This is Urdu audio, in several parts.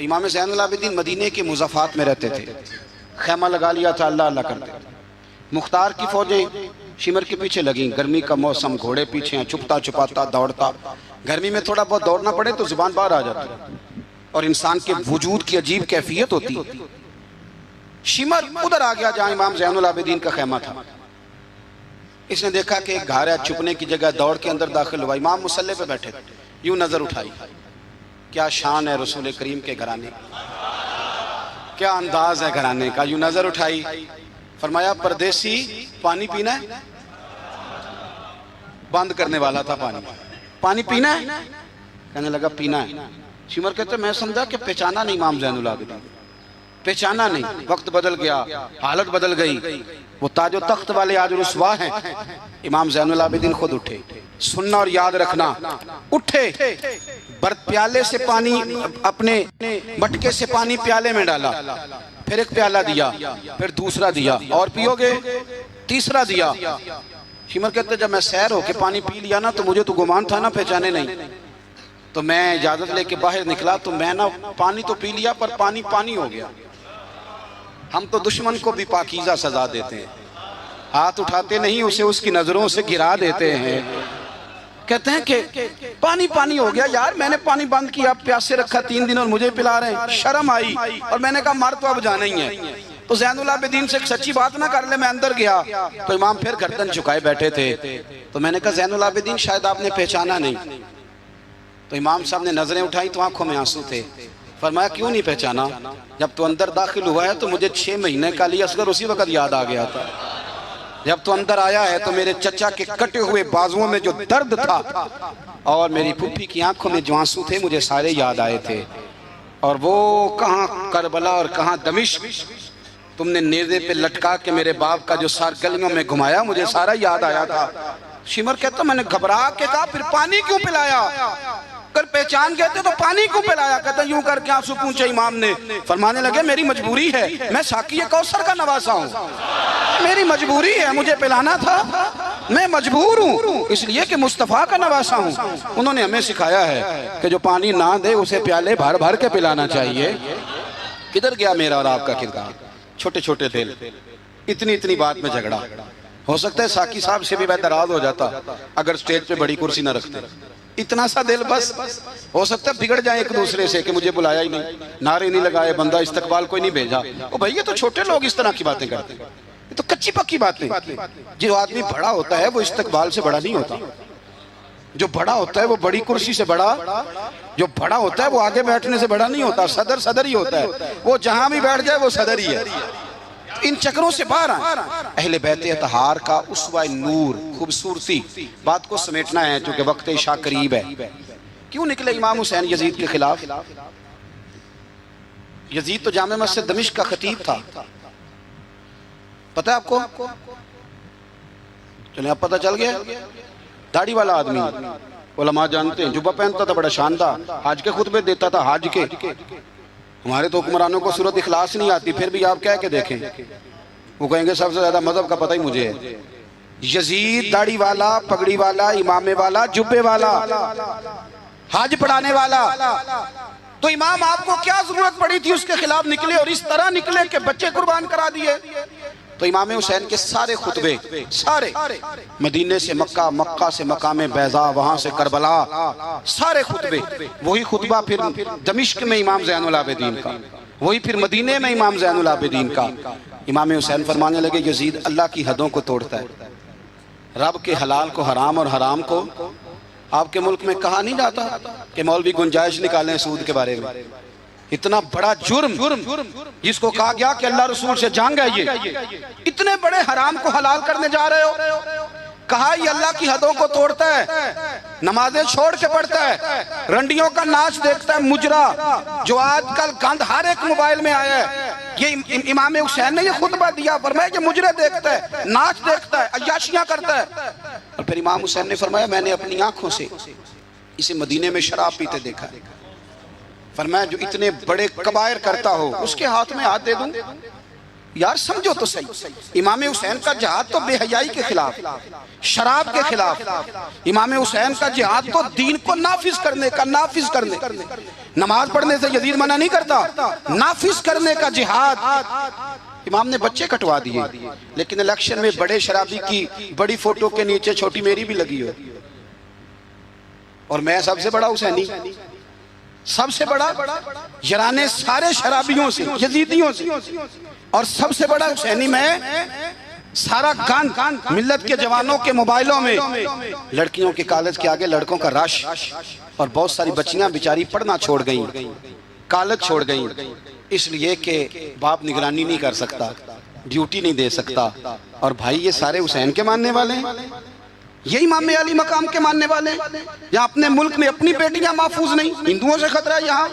امام زین العابدین مدینے کے مضافات میں رہتے تھے، خیمہ لگا لیا تھا، اللہ اللہ کرتے. مختار کی فوجیں شمر کے پیچھے لگیں، گرمی کا موسم، گھوڑے پیچھے ہیں، چھپتا چھپاتا دوڑتا. گرمی میں تھوڑا بہت دوڑنا پڑے تو زبان باہر آ جاتی اور انسان کے وجود کی عجیب کیفیت ہوتی. شمر ادھر آ گیا جہاں امام زین العابدین کا خیمہ تھا. اس نے دیکھا کہ ایک گھر ہے، چھپنے کی جگہ، دوڑ کے اندر داخل ہوا. امام مصلی پہ بیٹھے، یوں نظر اٹھائی. کیا شان ہے رسول کریم کے گھرانے، کیا انداز ہے گھرانے کا. یوں نظر اٹھائی، فرمایا پردیسی پانی پینا ہے. بند کرنے والا تھا پانی پینا ہے. کہنے لگا پینا ہے. شمر کہتے میں سمجھا کہ پہچانا نہیں امام زین العابدین، پہچانا نہیں. وقت بدل گیا، حالت بدل گئی. وہ تاج و تخت والے آج رسوا ہیں. امام زین العابدین خود اٹھے. سننا اور یاد رکھنا، اٹھے، پیالے سے پانی، اپنے مٹکے سے پانی پیالے میں ڈالا، پھر ایک پیالہ دیا، پھر دوسرا دیا، اور پیو گے، تیسرا دیا. شمر کہتے جب میں سیر ہو کے پانی پی لیا نا تو مجھے تو گمان تھا نا پہچانے نہیں. تو میں اجازت لے کے باہر نکلا تو میں نا پانی تو پی لیا پر پانی پانی ہو گیا. ہم تو دشمن کو بھی پاکیزہ سزا دیتے ہیں، ہاتھ اٹھاتے نہیں، اسے اس کی نظروں سے گرا دیتے ہیں. کہتے ہیں کہ پانی پانی ہو گیا. یار میں نے پانی بند کیا، پیاسے رکھا 3 دن اور مجھے پلا رہے ہیں. شرم آئی اور میں نے کہا مر تو اب جانا ہی ہے. تو زین العابدین سے ایک سچی بات نہ کر لے. میں اندر گیا تو امام پھر گردن جھکائے بیٹھے تھے. تو میں نے کہا زین العابدین شاید آپ نے پہچانا نہیں. تو امام صاحب نے نظریں اٹھائی تو آنکھوں میں آنسو تھے. فرمایا کیوں نہیں پہچانا؟ جب تو اندر داخل ہوا ہے تو مجھے 6 مہینے کا علی اصغر اسی وقت یاد آ گیا تھا. جب تو اندر آیا ہے تو میرے چچا کے کٹے ہوئے بازوؤں میں جو درد تھا اور میری پھوپھی کی آنکھوں میں جو آنسو تھے مجھے سارے یاد آئے تھے. اور وہ کہاں کربلا اور کہاں دمشق تم نے نیزے پہ لٹکا کے میرے باپ کا جو سار گلیوں میں گھمایا مجھے سارا یاد آیا تھا. شمر کہتا میں نے گھبرا کے کہا پھر پانی کیوں پلایا؟ اگر پہچان گئے تھے تو پانی کیوں پلایا؟ کہتا یوں کر کے آنسو پوچھے امام نے. فرمانے لگے میری مجبوری ہے، میں ساقی کوثر کا نواسا ہوں، میری مجبوری ہے، مجھے پلانا تھا، میں مجبور ہوں اس لیے کہ مصطفیٰ کا نواسا ہوں. انہوں نے ہمیں سکھایا ہے کہ جو پانی نہ دے اسے پیالے بھر بھر کے پلانا چاہیے. کدھر گیا میرا اور آپ کا کردار؟ چھوٹے چھوٹے دل، اتنی اتنی بات میں جھگڑا. ہو سکتا ہے ساقی صاحب سے بھی میں ناراض ہو جاتا اگر سٹیج پہ بڑی کرسی نہ رکھتے. اتنا سا دل بس. ہو سکتا ہے بگڑ جائیں ایک دوسرے سے کہ مجھے بلایا ہی نہیں، نعرے نہیں لگائے، بندہ استقبال کوئی نہیں بھیجا. او بھائی یہ تو چھوٹے لوگ اس طرح کی باتیں کرتے ہیں، یہ تو کچی پکی باتیں. جو آدمی بڑا ہوتا ہے وہ استقبال سے بڑا نہیں ہوتا. جو بڑا ہوتا ہے وہ بڑی کرسی سے بڑا، جو بڑا ہوتا ہے وہ آگے بیٹھنے سے بڑا نہیں ہوتا. صدر صدر ہی ہوتا ہے، وہ جہاں بھی بیٹھ جائے وہ صدر ہی ہے. ان چکروں سے باہر آئیں. اہل بیت اطہار کا اسوہ نور، خوبصورتی. بات کو سمیٹنا ہے چونکہ وقت عشاء قریب ہے. کیوں نکلے امام حسین یزید کے خلاف؟ یزید تو جامع مسجد دمشق کا خطیب تھا، پتہ ہے آپ کو؟ چلیں اب پتہ چل گیا. داڑھی والا آدمی، علماء جانتے ہیں، جبہ پہنتا تھا بڑا شاندار، حج کے خطبے دیتا تھا. حج کے ہمارے تو حکمرانوں کو سورت اخلاص نہیں آتی، پھر بھی آپ کہہ کے دیکھیں وہ کہیں گے سب سے زیادہ مذہب کا پتہ ہی مجھے ہے. یزید داڑھی والا، پگڑی والا، امامے والا، جبے والا، حج پڑھانے والا. تو امام آپ کو کیا ضرورت پڑی تھی اس کے خلاف نکلے اور اس طرح نکلے کہ بچے قربان کرا دیے؟ تو امام حسین کے سارے خطبے، سارے مدینے سے مکہ، مکہ سے مقام بیضا، وہاں سے کربلا، سارے خطبے وہی خطبہ پھر دمشق میں امام زین العابدین کا، وہی پھر مدینے میں امام زین العابدین کا. امام حسین فرمانے لگے یزید اللہ کی حدوں کو توڑتا ہے. رب کے حلال کو حرام اور حرام کو آپ کے ملک میں کہا نہیں جاتا کہ مولوی گنجائش نکالیں سود کے بارے میں. اتنا بڑا جرم جس کو کہا گیا کہ اللہ رسول سے جنگ ہے، یہ اتنے بڑے حرام کو حلال کرنے جا رہے ہو. کہا یہ اللہ کی حدوں کو توڑتا ہے، نمازیں چھوڑ کے پڑھتا ہے، رنڈیوں کا ناچ دیکھتا ہے. مجرا جو آج کل گند ہر ایک موبائل میں آیا ہے، یہ امام حسین نے یہ خطبہ دیا. فرمایا کہ مجرے دیکھتا ہے، ناچ دیکھتا ہے، عیاشیاں کرتا ہے. اور پھر امام حسین نے فرمایا میں نے اپنی آنکھوں سے اسے مدینے میں شراب پیتے دیکھا. فرمایا جو اتنے بڑے کبائر کرتا ہو اس کے ہاتھ میں ہاتھ دے دوں؟ یار سمجھو تو صحیح، امام حسین کا جہاد تو بے حیائی کے خلاف، شراب کے خلاف، امام حسین کا جہاد تو دین کو نافذ کرنے کا، نماز پڑھنے سے یزید منع نہیں کرتا، نافذ کرنے کا جہاد۔ امام نے بچے کٹوا دیے، لیکن الیکشن میں بڑے شرابی کی بڑی فوٹو کے نیچے چھوٹی میری بھی لگی ہو، اور میں سب سے بڑا حسینی، سب سے بڑا، یرانے سارے شرابیوں سے، یزیدیوں سے، اور سب سے بڑا حسینی میں، سارا گند ملت کے جوانوں کے موبائلوں میں، لڑکیوں کے کالج کے آگے لڑکوں کا رش، اور بہت ساری بچیاں بیچاری پڑھنا چھوڑ گئیں، کالج چھوڑ گئیں، اس لیے کہ باپ نگرانی نہیں کر سکتا، ڈیوٹی نہیں دے سکتا، اور بھائی یہ سارے حسین کے ماننے والے ہیں، یہ امام علی مقام کے ماننے والے ہیں، یہاں اپنے ملک میں اپنی بیٹیاں محفوظ نہیں، ہندوؤں سے خطرہ ہے، یہاں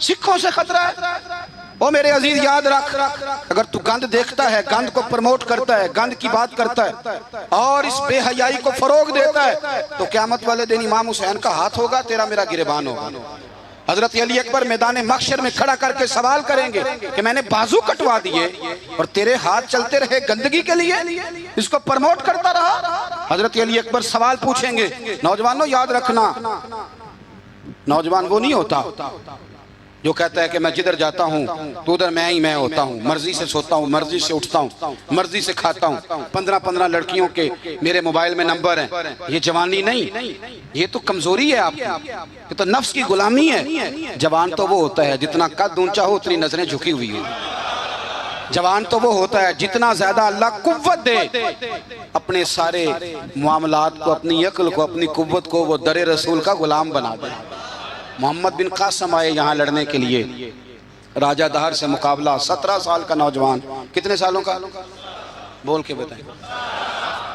سکھوں سے خطرہ ہے۔ او میرے عزیز یاد رکھ، اگر تو گند دیکھتا ہے، گند کو پرموٹ کرتا ہے، گند کی بات کرتا ہے، اور اس بے حیائی کو فروغ دیتا ہے، تو قیامت والے دن امام حسین کا ہاتھ ہوگا، تیرا میرا گریبان ہوگا۔ حضرت علی اکبر میدان محشر میں کھڑا کر کے سوال کریں گے کہ میں نے بازو کٹوا دیے اور تیرے ہاتھ چلتے رہے گندگی کے لیے، اس کو پرموٹ کرتا رہا۔ حضرت علی اکبر سوال پوچھیں گے، نوجوانوں یاد رکھنا، نوجوان وہ نہیں ہوتا جو کہتا ہے کہ میں جدھر جاتا ہوں تو ادھر میں ہی میں ہوتا ہوں، مرضی سے سوتا ہوں، مرضی سے اٹھتا ہوں، مرضی سے کھاتا ہوں، 15 لڑکیوں کے میرے موبائل میں نمبر ہیں، یہ جوانی نہیں، یہ تو کمزوری ہے آپ کی، یہ تو نفس کی غلامی ہے۔ جوان تو وہ ہوتا ہے جتنا قد اونچا ہو اتنی نظریں جھکی ہوئی ہیں، جوان تو وہ ہوتا ہے جتنا زیادہ اللہ قوت دے، اپنے سارے معاملات کو، اپنی عقل کو، اپنی قوت کو وہ در رسول کا غلام بنا دے۔ محمد بن قاسم آئے یہاں لڑنے کے لیے، راجہ دہر سے مقابلہ، 17 سال کا نوجوان، کتنے سالوں کا؟ بول کے بتائیں۔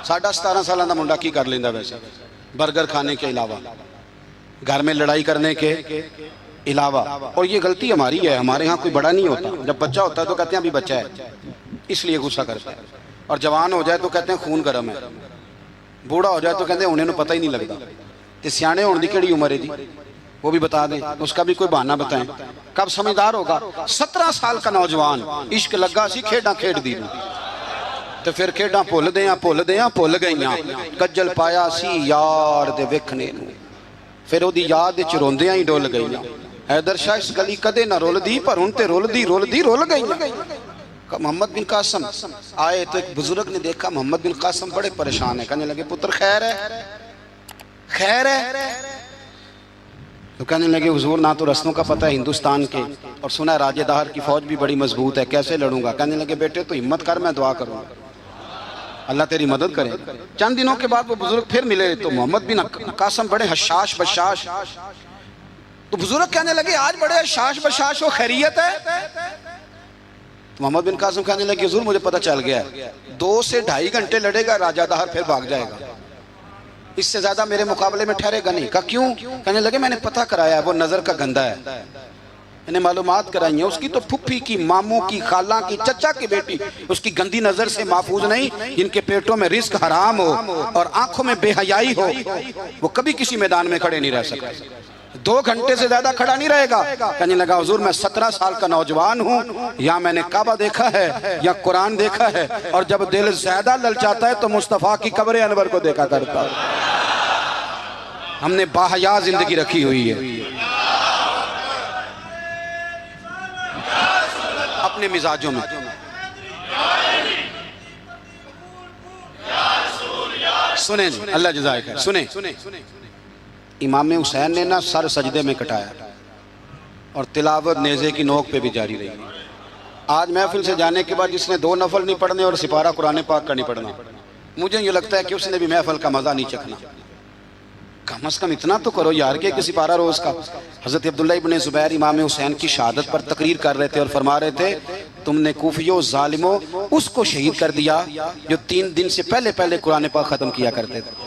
17.5 سالہ دا منڈا کی کر لیندہ ویسے، برگر کھانے کے علاوہ، گھر میں لڑائی کرنے کے علاوہ، اور یہ غلطی ہماری ہے، ہمارے ہاں کوئی بڑا نہیں ہوتا، جب بچہ ہوتا ہے تو کہتے ہیں ابھی بچہ ہے، اس لیے غصہ کرتا ہے، اور جوان ہو جائے تو کہتے ہیں خون گرم ہے، بوڑھا ہو جائے تو کہتے ہیں انہیں پتہ ہی نہیں لگتا، تے سیانے ہونے دی کیڑی عمر ہے جی، وہ بھی بتا دیں، اس کا بھی کوئی بہانہ بتائیں، کب سمجھدار ہوگا؟ 17 سال کا نوجوان، عشق لگا سی کھیڑاں کھیڑ دی، تو پھر کھیڑاں پھول گئیاں، کجل پایا سی یار دے وکھنے نو، پھر وہ دی یاد وچ روندیاں ہی ڈول گئیاں، حیدر شاہ اس گلی کدے نہ رول دی، پر ان تے رول گئیاں۔ محمد بن قاسم آئے تو ایک بزرگ نے دیکھا محمد بن قاسم بڑے پریشان ہے، کہنے لگے پتر خیر ہے، تو کہنے لگے حضور نہ تو رستوں کا پتہ ہے ہندوستان کے، اور سنا ہے راجہ دہر کی فوج بھی بڑی مضبوط ہے، کیسے لڑوں گا؟ کہنے لگے بیٹے تو ہمت کر، میں دعا کروں، اللہ تیری مدد کرے۔ چند دنوں کے بعد وہ بزرگ پھر ملے تو محمد بن قاسم بڑے حشاش بشاش، تو بزرگ کہنے لگے آج بڑے حشاش بشاش ہو، خیریت ہے؟ تو محمد بن قاسم کہنے لگے حضور مجھے پتہ چل گیا ہے، 2 سے 2.5 گھنٹے لڑے گا راجہ دہر پھر بھاگ جائے گا، اس سے زیادہ میرے مقابلے میں ٹھہرے گا نہیں۔ کہا کیوں؟ کہنے لگے میں نے پتہ کرایا ہے وہ نظر کا گندہ ہے، میں نے معلومات کرائی ہیں، اس کی تو پھپھی کی، ماموں کی، خالہ کی، چچا کی بیٹی اس کی گندی نظر سے محفوظ نہیں، جن کے پیٹوں میں رزق حرام ہو اور آنکھوں میں بے حیائی ہو، وہ کبھی کسی میدان میں کھڑے نہیں رہ سکتے، 2 گھنٹے سے زیادہ کھڑا نہیں رہے گا۔ کہنے لگا حضور میں 17 سال کا نوجوان ہوں، یا میں نے کعبہ دیکھا ہے یا قرآن دیکھا ہے، اور جب دل زیادہ للچاتا ہے تو مصطفیٰ کی قبر انور کو دیکھا کرتا ہے۔ ہم نے باحیا زندگی رکھی ہوئی ہے، اپنے مزاجوں میں۔ سنیں جی، اللہ جزائے خیر، سنیں، امام حسین نے نا سر سجدے میں کٹایا اور تلاوت نیزے کی نوک پہ بھی جاری رہی۔ آج محفل سے جانے کے بعد جس نے 2 نفل نہیں پڑھنے اور سپارہ قرآن پاک کا نہیں پڑھنا، مجھے یہ لگتا ہے کہ اس نے بھی محفل کا مزہ نہیں چکھنا۔ کم از کم اتنا تو کرو یار کہ کسی پارہ روز کا۔ حضرت عبداللہ ابن زبیر امام حسین کی شہادت پر تقریر کر رہے تھے اور فرما رہے تھے تم نے کوفیوں ظالموں اس کو شہید کر دیا جو 3 دن سے پہلے قرآن پاک ختم کیا کرتے تھے،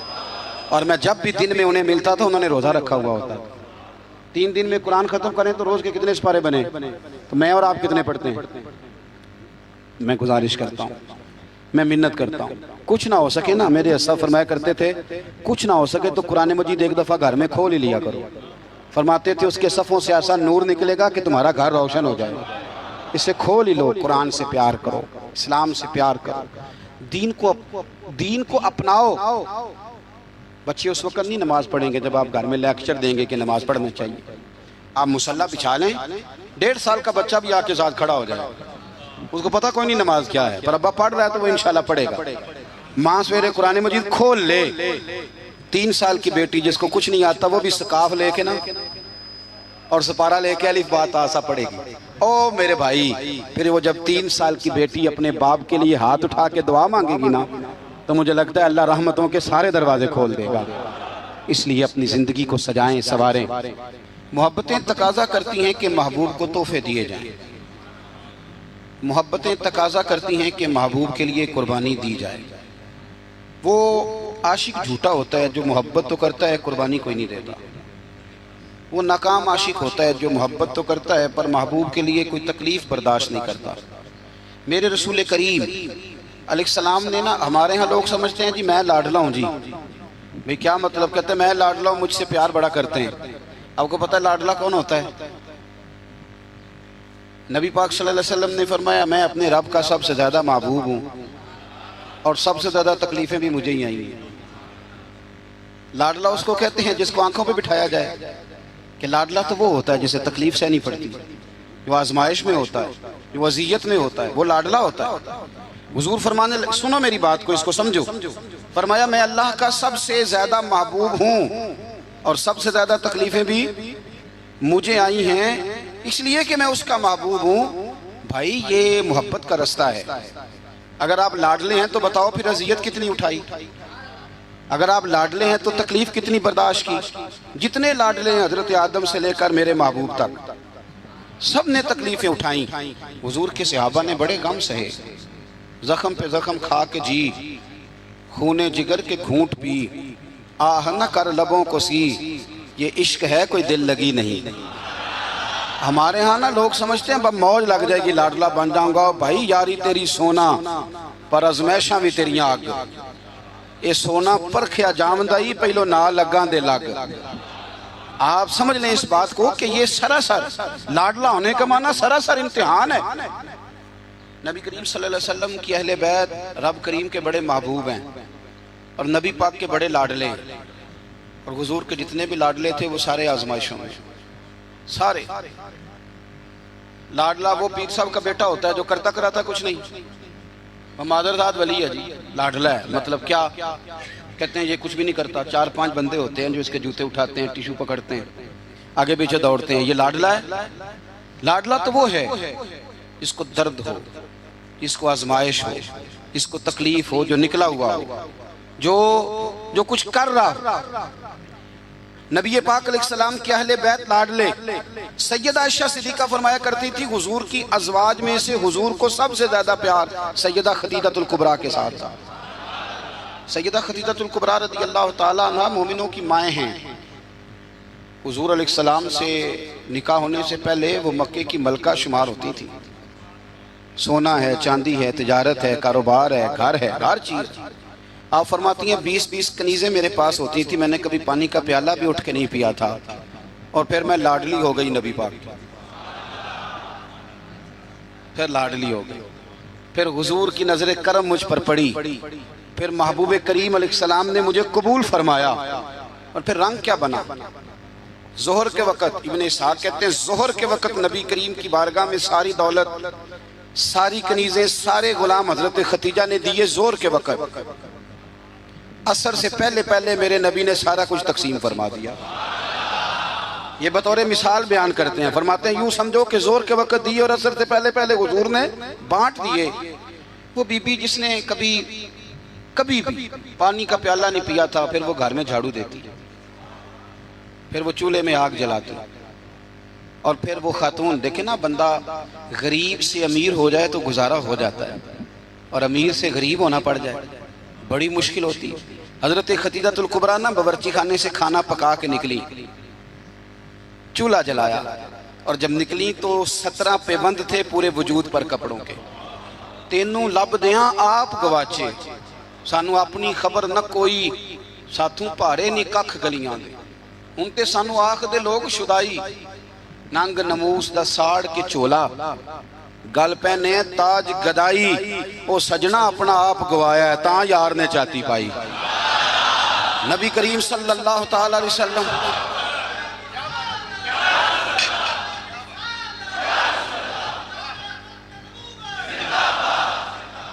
اور میں جب بھی دن میں انہیں ملتا تھا انہوں نے روزہ رکھا ہوا ہوتا۔ 3 دن میں قرآن ختم کریں تو روز کے کتنے سپارے بنے؟ تو میں اور آپ کتنے پڑھتے ہیں؟ میں گزارش کرتا ہوں، میں منت کرتا ہوں، کچھ نہ ہو سکے نا، میرے اسلاف فرمایا کرتے تھے کچھ نہ ہو سکے تو قرآن مجید ایک دفعہ گھر میں کھول ہی لیا کرو، فرماتے تھے اس کے صفوں سے ایسا نور نکلے گا کہ تمہارا گھر روشن ہو جائے گا۔ اسے کھول ہی لو، قرآن سے پیار کرو، اسلام سے پیار کرو، دین کو اپناؤ۔ بچے اس وقت نہیں نماز پڑھیں گے جب آپ گھر میں لیکچر دیں گے کہ نماز پڑھنا چاہیے۔ آپ مصلی بچھا لیں، 1.5 سال کا بچہ بھی آپ کے ساتھ کھڑا ہو جائے، اس کو پتہ کوئی نہیں نماز کیا ہے، پر ابا پڑھ رہا ہے تو وہ انشاءاللہ پڑھے گا۔ ماں سویرے قرآن مجید کھول لے، 3 سال کی بیٹی جس کو کچھ نہیں آتا وہ بھی سقاف لے کے نا اور سپارہ لے کے الف با تا سا پڑھے گی۔ او میرے بھائی، پھر وہ جب 3 سال کی بیٹی اپنے باپ کے لیے ہاتھ اٹھا کے دعا مانگے گی نا، تو مجھے لگتا ہے اللہ رحمتوں کے سارے دروازے کھول دے گا۔ اس لیے اپنی زندگی کو سجائیں، سنواریں۔ محبتیں تقاضا کرتی ہیں کہ محبوب کو تحفے دیے جائیں، محبتیں تقاضا کرتی ہیں کہ محبوب کے لیے قربانی دی جائے۔ وہ عاشق جھوٹا ہوتا ہے جو محبت تو کرتا ہے قربانی کوئی نہیں دیتا، وہ ناکام عاشق ہوتا ہے جو محبت تو کرتا ہے پر محبوب کے لیے کوئی تکلیف برداشت نہیں کرتا۔ میرے رسول کریم علیہ السلام نے نا، ہمارے ہاں لوگ سمجھتے ہیں جی میں لاڈلا ہوں، جی بھئی کیا مطلب؟ کہتے ہیں میں لاڈلا ہوں، مجھ سے پیار بڑا کرتے ہیں۔ آپ کو پتہ ہے لاڈلا کون ہوتا ہے؟ نبی پاک صلی اللہ علیہ وسلم نے فرمایا میں اپنے رب کا سب سے زیادہ محبوب ہوں اور سب سے زیادہ تکلیفیں بھی مجھے ہی آئی ہیں۔ لاڈلا اس کو کہتے ہیں جس کو آنکھوں پہ بٹھایا جائے، کہ لاڈلا تو وہ ہوتا ہے جسے تکلیف سہنی پڑتی، جو آزمائش میں ہوتا ہے، جو اذیت میں ہوتا ہے، وہ لاڈلا ہوتا ہے۔ حضور فرمانے سنو میری بات کو، اس کو سمجھو، فرمایا میں اللہ کا سب سے زیادہ محبوب ہوں اور سب سے زیادہ تکلیفیں بھی مجھے آئی ہیں، اس لیے کہ میں اس کا محبوب ہوں۔ بھائی یہ محبت کا رستہ ہے۔ اگر آپ لاڈلے ہیں تو بتاؤ پھر اذیت کتنی اٹھائی، اگر آپ لاڈلے ہیں تو تکلیف کتنی برداشت کی۔ جتنے لاڈلے ہیں حضرت آدم سے لے کر میرے محبوب تک، سب نے تکلیفیں اٹھائیں۔ حضور کے صحابہ نے بڑے غم سہے، زخم پہ زخم کھا کے جی، خونے جگر کے گھونٹ پی، آہ نہ کر لبوں کو سی، یہ عشق ہے کوئی دل لگی نہیں۔ ہمارے ہاں نا لوگ سمجھتے ہیں بس موج لگ جائے گی لاڈلا بن جاؤں گا۔ بھائی یاری تیری سونا پر ازمیشاں بھی تیریاں آگ، اے سونا پرکھیا جامدائی پہلو نہ لگاں دے لگ۔ آپ سمجھ لیں اس بات کو کہ یہ سراسر لاڈلا ہونے کا معنی سراسر امتحان ہے۔ نبی کریم صلی اللہ علیہ وسلم کی اہل بیت رب کریم کے بڑے محبوب ہیں اور نبی پاک کے بڑے لاڈلے ہیں، اور حضور کے جتنے بھی لاڈلے تھے وہ سارے آزمائشوں میں، سارے۔ لاڈلا وہ پیر صاحب کا بیٹا ہوتا ہے جو کرتا کراتا کچھ نہیں، وہ مادرزاد ولی ہے جی، لاڈلا ہے۔ مطلب کیا کہتے ہیں؟ یہ کچھ بھی نہیں کرتا، 4-5 بندے ہوتے ہیں جو اس کے جوتے اٹھاتے ہیں، ٹیشو پکڑتے ہیں، آگے پیچھے دوڑتے ہیں، یہ لاڈلا ہے۔ لاڈلا تو وہ ہے جس کو درد ہو، جس کو آزمائش ہو، جس کو تکلیف ہو، جو نکلا ہوا ہو، جو کچھ کر رہا۔ نبی پاک علیہ السلام کی اہل بیت لاڈلے، سیدہ عائشہ صدیقہ فرمایا کرتی تھی حضور کی ازواج میں سے حضور کو سب سے زیادہ پیار سیدہ خدیجہ الکبریٰ کے ساتھ تھا۔ سیدہ خدیجہ الکبریٰ رضی اللہ تعالیٰ عنہ مومنوں کی مائیں ہیں۔ حضور علیہ السلام سے نکاح ہونے سے پہلے وہ مکے کی ملکہ شمار ہوتی تھی۔ سونا ہے، چاندی ہے، تجارت ہے، کاروبار ہے، گھر ہے، ہر چیز۔ آپ فرماتی ہیں 20 کنیزیں میرے پاس ہوتی تھی، میں نے کبھی پانی کا پیالہ بھی اٹھ کے نہیں پیا تھا، اور پھر میں لاڈلی ہو گئی نبی پاک، پھر لاڈلی ہو گئی، پھر حضور کی نظر کرم مجھ پر پڑی، پھر محبوب کریم علیہ السلام نے مجھے قبول فرمایا، اور پھر رنگ کیا بنا۔ ظہر کے وقت ابن اسحاق کہتے ہیں ظہر کے وقت نبی کریم کی بارگاہ میں ساری دولت، ساری کنیزیں، سارے غلام حضرت خدیجہ نے دیے ظہر کے وقت۔ عصر سے پہلے پہلے میرے نبی نے سارا کچھ تقسیم فرما دیا۔ یہ بطور مثال بیان کرتے ہیں، فرماتے ہیں یوں سمجھو کہ ظہر کے وقت دیے اور عصر سے پہلے پہلے حضور نے بانٹ دیے۔ وہ بی بی جس نے کبھی بھی پانی کا پیالہ نہیں پیا تھا، پھر وہ گھر میں جھاڑو دیتی، پھر وہ چولہے میں آگ جلاتی، اور پھر وہ خاتون، دیکھیں نا بندہ غریب سے امیر ہو جائے تو گزارا ہو جاتا ہے، اور امیر سے غریب ہونا پڑ جائے بڑی مشکل ہوتی۔ حضرت خدیجہ الکبریٰ نا باورچی خانے سے کھانا پکا کے نکلی، چولہا جلایا، اور جب نکلی تو 17 پیبند تھے پورے وجود پر کپڑوں کے۔ تینوں لب دیاں آپ گواچے، سانو اپنی خبر نہ کوئی، ساتھوں پارے نہیں ککھ گلیاں دے، ان تے سانو آخ دے لوگ شدائی، ننگ نموس دا ساڑ کے چولا، گل پہنے تاج گدائی او سجنا اپنا آپ گوایا ہے تاں یار نے چاتی پائی نبی کریم صلی اللہ تعالی علیہ وسلم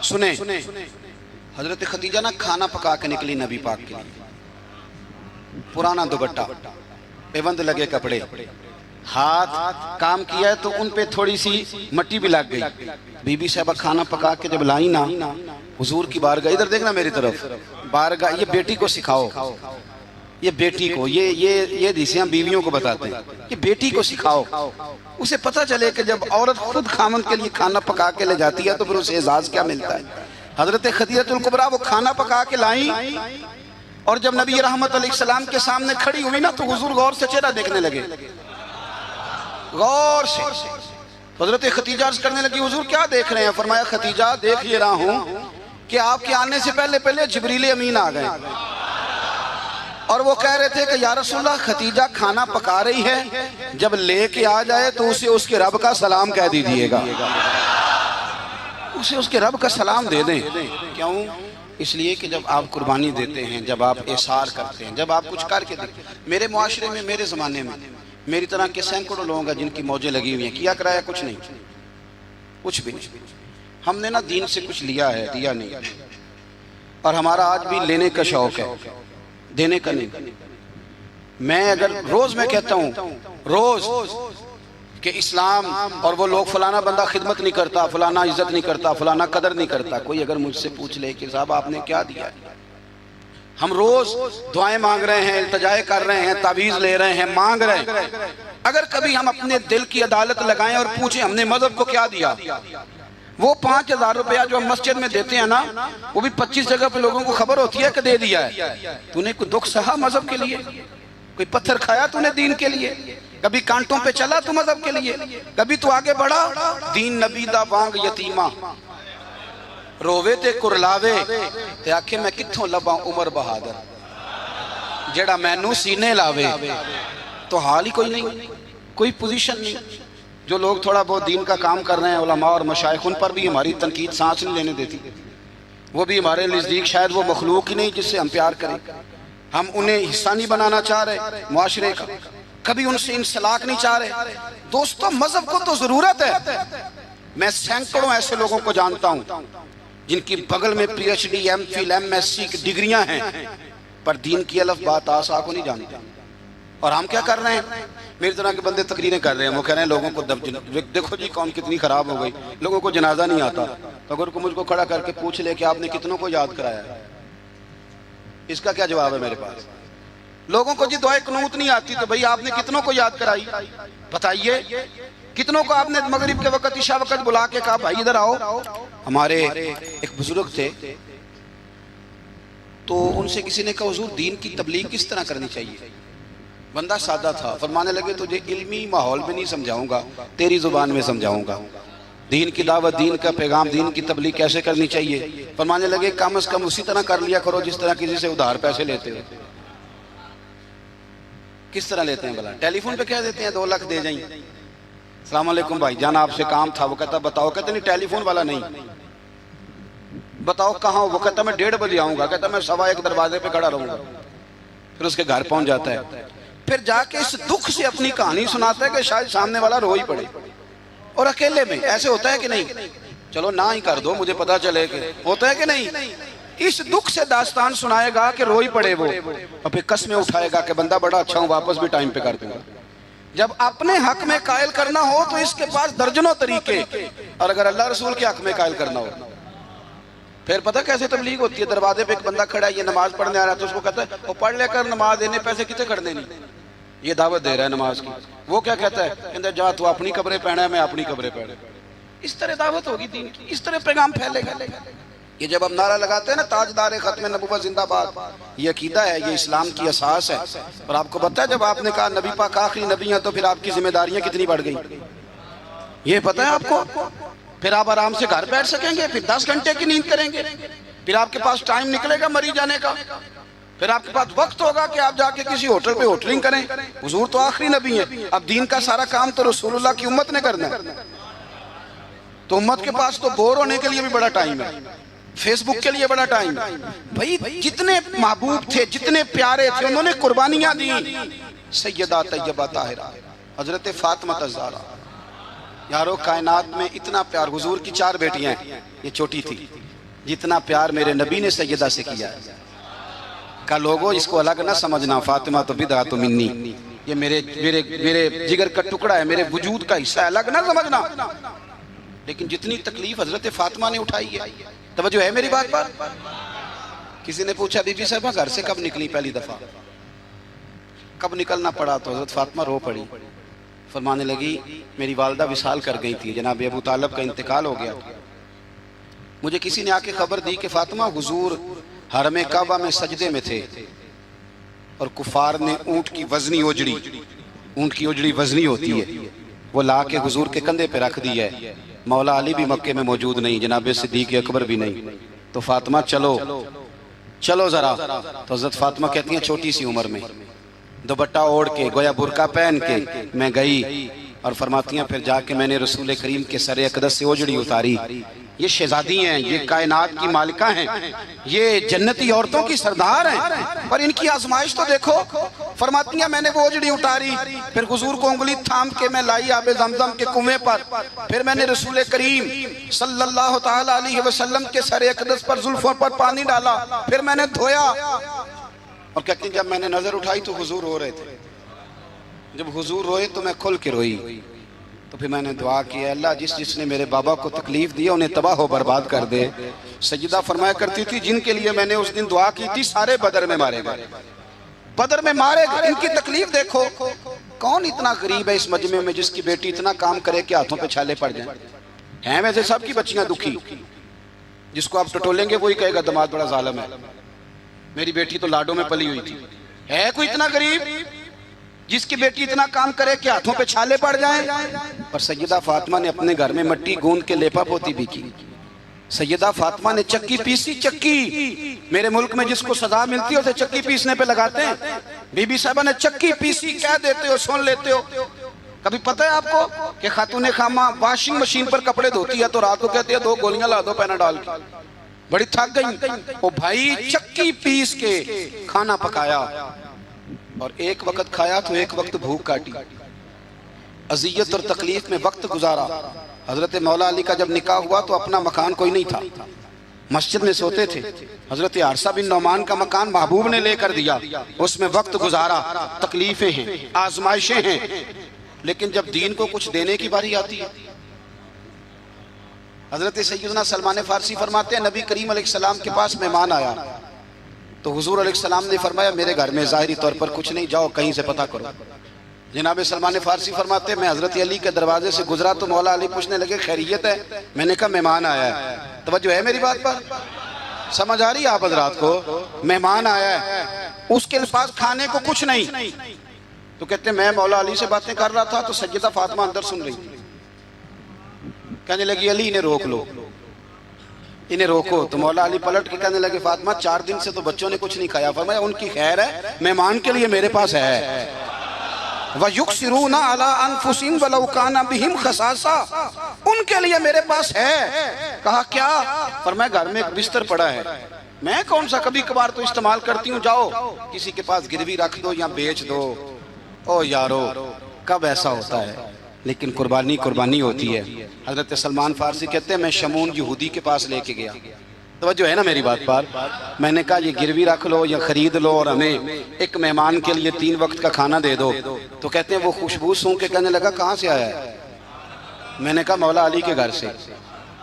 سنیں حضرت خدیجہ نہ کھانا پکا کے نکلی نبی پاک کے لیے پرانا دوپٹہ پیوند لگے کپڑے ہاتھ کام کیا ہے تو ان پہ تھوڑی سی مٹی بھی لگ گئی بی بی صاحبہ کھانا پکا کے جب لائیں نا حضور کی بارگاہ ادھر دیکھنا میری طرف بارگاہ یہ بیٹی کو سکھاؤ یہ بیٹی کو یہ دیسیاں بیویوں کو بتاتے ہیں یہ بیٹی کو سکھاؤ اسے پتہ چلے کہ جب عورت خود خامند کے لیے کھانا پکا کے لے جاتی ہے تو پھر اسے اعزاز کیا ملتا ہے حضرت خدیجہ الکبریٰ وہ کھانا پکا کے لائیں اور جب نبی رحمت علیہ السلام کے سامنے کھڑی ہوئی نا تو حضور غور سے چہرہ دیکھنے لگے غور سے حضرت خدیجہ عرض کرنے لگی حضور کیا دیکھ رہے ہیں فرمایا خدیجہ دیکھ یہ رہا ہوں کہ آپ کے آنے سے پہلے جبریل امین آ گئے اور وہ کہہ رہے تھے کہ یا رسول اللہ خدیجہ کھانا پکا رہی ہے جب لے کے آ جائے تو اسے اس کے رب کا سلام کہہ دیجئے گا اسے اس کے رب کا سلام دے دیں کیوں اس لیے کہ جب آپ قربانی دیتے ہیں جب آپ احسار کرتے ہیں جب آپ کچھ کر کے دیتے ہیں میرے معاشرے میں میرے زمانے میں میری طرح کے سینکڑوں لوگوں کا جن کی موجیں لگی ہوئی ہیں کیا کرایا کچھ نہیں کچھ بھی نہیں ہم نے نا دین سے کچھ لیا ہے دیا نہیں اور ہمارا آج بھی لینے کا شوق ہے دینے کا نہیں میں اگر روز میں کہتا ہوں روز کہ اسلام اور وہ لوگ فلانا بندہ خدمت نہیں کرتا فلانا عزت نہیں کرتا فلانا قدر نہیں کرتا کوئی اگر مجھ سے پوچھ لے کہ صاحب آپ نے کیا دیا ہم روز دعائیں مانگ رہے ہیں التجائے کر رہے ہیں تعویذ لے رہے ہیں مانگ رہے ہیں اگر کبھی ہم اپنے دل کی عدالت لگائیں اور پوچھیں ہم نے مذہب کو کیا دیا وہ 5,000 روپیہ جو ہم مسجد میں دیتے ہیں نا وہ بھی 25 جگہ پہ لوگوں کو خبر ہوتی ہے کہ دے دیا ہے تو نے کوئی دکھ سہا مذہب کے لیے کوئی پتھر کھایا تو نے دین کے لیے کبھی کانٹوں پہ چلا تو مذہب کے لیے کبھی تو آگے بڑھا دین نبی دا وانگ یتیمہ رووے تے کرلاوے تے آکھے میں کتھوں لباں عمر بہادر جڑا مینوں سینے لاوے تو حال ہی کوئی نہیں کوئی پوزیشن نہیں جو لوگ تھوڑا بہت دین کا کام کر رہے ہیں علماء اور مشائخ ان پر بھی ہماری تنقید سانس نہیں لینے دیتی وہ بھی ہمارے نزدیک شاید وہ مخلوق ہی نہیں جس سے ہم پیار کریں ہم انہیں حصہ نہیں بنانا چاہ رہے معاشرے کا کبھی ان سے انسلاک نہیں چاہ رہے دوستو مذہب کو تو ضرورت ہے میں سینکڑوں ایسے لوگوں کو جانتا ہوں جن کی بغل میں P H D M Phil M S C کی ڈگریاں ہیں پر دین کی الف بات آسا کو نہیں جانتے اور ہم کیا کر رہے ہیں میری طرح کے بندے تقریریں کر رہے ہیں وہ کہہ رہے ہیں لوگوں کو دیکھو جی قوم کتنی خراب ہو گئی لوگوں کو جنازہ نہیں آتا تو اگر کوئی مجھ کو کھڑا کر کے پوچھ لے کہ آپ نے کتنوں کو یاد کرایا ہے اس کا کیا جواب ہے میرے پاس لوگوں کو جی دعائے قنوت نہیں آتی تو بھئی آپ نے کتنوں کو یاد کرائی بتائیے کتنوں کو آپ نے مغرب کے وقت عشاء وقت بلا کے کہا بھائی ادھر آؤ ہمارے ایک بزرگ تھے تو ان سے کسی نے کہا حضور دین کی تبلیغ کس طرح کرنی چاہیے بندہ سادہ تھا فرمانے لگے تجھے علمی ماحول میں نہیں سمجھاؤں گا تیری زبان میں سمجھاؤں گا دین کی دعوت دین کا پیغام دین کی تبلیغ کیسے کرنی چاہیے فرمانے لگے کم از کم اسی طرح کر لیا کرو جس طرح کسی سے ادھار پیسے لیتے ہو کس طرح لیتے ہیں بلا ٹیلی فون پہ کہہ دیتے ہیں 2 لاکھ دے جائیں السلام علیکم بھائی جانا آپ سے کام تھا وہ کہتا بتاؤ کہتے نہیں ٹیلی فون والا نہیں بتاؤ کہاں وہ کہتا میں 1:30 بجے آؤں گا کہتا میں 1:15 دروازے پہ کھڑا رہوں گا پھر اس کے گھر پہنچ جاتا ہے پھر جا کے اس دکھ سے اپنی کہانی سناتا ہے کہ شاید سامنے والا رو ہی پڑے اور اکیلے میں ایسے ہوتا ہے کہ نہیں چلو نہ ہی کر دو مجھے پتا چلے کہ ہوتا ہے کہ نہیں اس دکھ سے داستان سنائے گا کہ روئی پڑے وہ اور پھر قسمیں اٹھائے گا کہ بندہ بڑا اچھا ہوں واپس بھی ٹائم پہ کر دوں گا جب اپنے حق میں قائل کرنا ہو تو اس کے پاس درجنوں طریقے اور اگر اللہ رسول کے حق میں قائل کرنا ہو پھر پتہ کیسے تبلیغ ہوتی ہے دروازے پہ ایک بندہ کھڑا ہے یہ نماز پڑھنے آ رہا ہے تو اس کو کہتا ہے وہ پڑھ لے کر نماز دینے پیسے کتے کر دینی یہ دعوت دے رہا ہے نماز کی وہ کیا کہتا ہے کہتا ہے جا تو اپنی قبریں پہنا ہے میں اپنی قبریں پہنا اس طرح دعوت ہوگی دین کی اس طرح پیغام پھیلے گا یہ جب ہم نعرہ لگاتے ہیں نا تاجدار ختم نبوت زندہ باد یہ عقیدہ ہے یہ اسلام کی اساس ہے اور آپ کو پتہ ہے جب آپ نے کہا نبی پاک آخری نبی ہیں تو پھر آپ کی ذمہ داریاں کتنی بڑھ گئی یہ پتہ ہے آپ کو پھر آپ آرام سے گھر بیٹھ سکیں گے پھر 10 گھنٹے کی نیند کریں گے پھر آپ کے پاس ٹائم نکلے گا مری جانے کا پھر آپ کے پاس وقت ہوگا کہ آپ جا کے کسی ہوٹل پہ ہوٹلنگ کریں حضور تو آخری نبی ہیں اب دین کا سارا کام تو رسول اللہ کی امت نے کرنا ہے تو امت کے پاس تو بور ہونے کے لیے بھی بڑا ٹائم ہے، فیس بک کے لیے بڑا ٹائم ہے۔ بھائی جتنے محبوب تھے، جتنے پیارے تھے، انہوں نے قربانیاں دی۔ سیدہ طیبہ طاہرہ حضرت فاطمہ الزہرا، یارو کائنات میں اتنا پیار، حضور کی 4 بیٹیاں ہیں، یہ چھوٹی تھی، جتنا پیار میرے نبی نے سیدہ سے کیا ہے۔ کہ لوگوں اس کو الگ نہ سمجھنا، فاطمہ تو بدعۃ منی، یہ میرے جگر کا ٹکڑا ہے، میرے وجود کا حصہ ہے، الگ نہ سمجھنا۔ لیکن جتنی تکلیف حضرت فاطمہ نے اٹھائی ہے، توجہ ہے میری بات پر؟ کسی نے پوچھا بی بی صاحبہ گھر سے کب نکلی پہلی دفعہ؟ کب نکلنا پڑا؟ تو حضرت فاطمہ رو پڑی، فرمانے لگی میری والدہ وصال کر گئی تھی، جناب ابو طالب کا انتقال ہو گیا۔ مجھے کسی نے آ کے خبر دی کہ فاطمہ حضور حرم کعبہ میں سجدے میں تھے اور کفار نے اونٹ کی وزنی اوجڑی، اونٹ کی اوجڑی وزنی ہوتی ہے، وہ لا کے حضور کے کندھے پہ رکھ دی ہے۔ مولا علی بھی مکے میں موجود نہیں، جناب صدیق اکبر بھی نہیں، تو فاطمہ چلو ذرا۔ تو حضرت فاطمہ کہتی ہیں چھوٹی سی عمر میں دوپٹہ اوڑھ کے، گویا برقع پہن کے میں گئی، اور فرماتی ہیں پھر جا کے میں نے رسول کریم کے سر اقدس سے اوجڑی اتاری۔ یہ شہزادی ہیں، یہ کائنات کی مالکہ ہیں، یہ جنتی عورتوں کی سردار ہیں، پر ان کی آزمائش تو دیکھو۔ فرماتی ہیں میں نے وہ اوجڑی اتاری، پھر حضور کو انگلی تھام کے میں لائی آب زمزم کے کنویں پر، پھر میں نے رسول کریم صلی اللہ تعالی علیہ وسلم کے سر اقدس پر زلفوں پر پانی ڈالا، پھر میں نے دھویا۔ اور کہتی ہیں جب میں نے نظر اٹھائی تو حضور رو رہے تھے، جب حضور روئے تو میں کھل کے روئی، تو پھر میں نے دعا کی ہے اللہ جس نے میرے بابا کو تکلیف دی انہیں تباہ و برباد کر دے۔ سیدہ فرمایا کرتی تھی جن کے لیے میں نے اس دن دعا کی تھی سارے بدر میں مارے گئے، بدر میں مارے گئے۔ ان کی تکلیف دیکھو، کون اتنا غریب ہے اس مجمع میں جس کی بیٹی اتنا کام کرے کہ ہاتھوں پہ چھالے پڑ جائیں؟ ہیں ویسے سب کی بچیاں دکھی، جس کو آپ ٹٹولیں گے وہی کہے گا دماد بڑا ظالم ہے، میری بیٹی تو لاڈوں میں پلی ہوئی تھی۔ ہے کوئی اتنا غریب جس کی بیٹی اتنا کام کرے کہ ہاتھوں پہ چھالے پڑ جائیں؟ اور سیدہ فاطمہ نے اپنے گھر میں مٹی گوند کے لیپا پوتی بھی کی۔ سیدہ فاطمہ نے چکی پیسی، چکی میرے ملک میں جس کو سزا ملتی ہے اسے چکی پیسنے پہ لگاتے ہیں، بی بی صاحبہ نے چکی پیسی، کہہ دیتے ہو سن لیتے ہو۔ کبھی پتہ ہے آپ کو کہ خاتون خامہ واشنگ مشین پر کپڑے دھوتی ہے تو رات کو کہتی ہے 2 گولیاں لا دو پیناڈول کی، بڑی تھک گئی، وہ بھائی چکی پیس کے کھانا پکایا، اور ایک وقت کھایا تو ایک وقت بھوک کاٹی، اذیت اور تکلیف میں وقت گزارا۔ حضرت مولا علی کا جب نکاح ہوا تو اپنا مکان کوئی نہیں تھا، مسجد میں سوتے تھے، حضرت عارصہ بن نعمان کا مکان محبوب نے لے کر دیا، اس میں وقت گزارا، تکلیفیں ہیں، آزمائشیں ہیں، لیکن جب دین کو کچھ دینے کی باری آتی ہے۔ حضرت سیدنا سلمان فارسی فرماتے ہیں نبی کریم علیہ السلام کے پاس مہمان آیا تو حضور علیہ السلام نے فرمایا میرے گھر میں ظاہری طور پر کچھ نہیں، جاؤ کہیں سے پتہ کرو۔ جناب سلمان فارسی فرماتے ہیں میں حضرت علی کے دروازے سے گزرا تو مولا علی پوچھنے لگے خیریت ہے؟ میں نے کہا مہمان آیا ہے۔ توجہ ہے میری بات پر؟ سمجھ آ رہی ہے آپ حضرات کو؟ مہمان آیا ہے، اس کے پاس کھانے کو کچھ نہیں، تو کہتے ہیں میں مولا علی سے باتیں کر رہا تھا تو سیدہ فاطمہ اندر سن رہی، کہنے لگی علی انہیں روک لو، انہیں روکو۔ تو مولا علی پلٹ کے کہنے لگے فاطمہ 4 دن سے تو بچوں نے کچھ نہیں کھایا۔ فرمایا ان کی خیر ہے، مہمان کے لیے میرے پاس ہے۔ وَيُقْسِرُونَ عَلَىٰ أَنفُسِهِمْ وَلَوْ كَانَ بِهِمْ خَصَاصَةٌ، ان کے لیے میرے پاس ہے۔ کہا کیا؟ فرمایا گھر میں ایک بستر پڑا ہے، میں کون سا کبھی کبھار تو استعمال کرتی ہوں، جاؤ کسی کے پاس گروی رکھ دو یا بیچ دو۔ او یارو کب ایسا ہوتا ہے، لیکن قربانی ہوتی ہے۔ حضرت سلمان فارسی کہتے ہیں میں شمون یہودی کے پاس لے کے گیا، توجہ ہے نا میری بات پر؟ میں نے کہا یہ گروی رکھ لو یا خرید لو اور ہمیں ایک مہمان کے لیے 3 وقت کا کھانا دے دو۔ تو کہتے ہیں وہ خوشبو سونگ کے کہنے لگا کہاں سے آیا ہے؟ میں نے کہا مولا علی کے گھر سے۔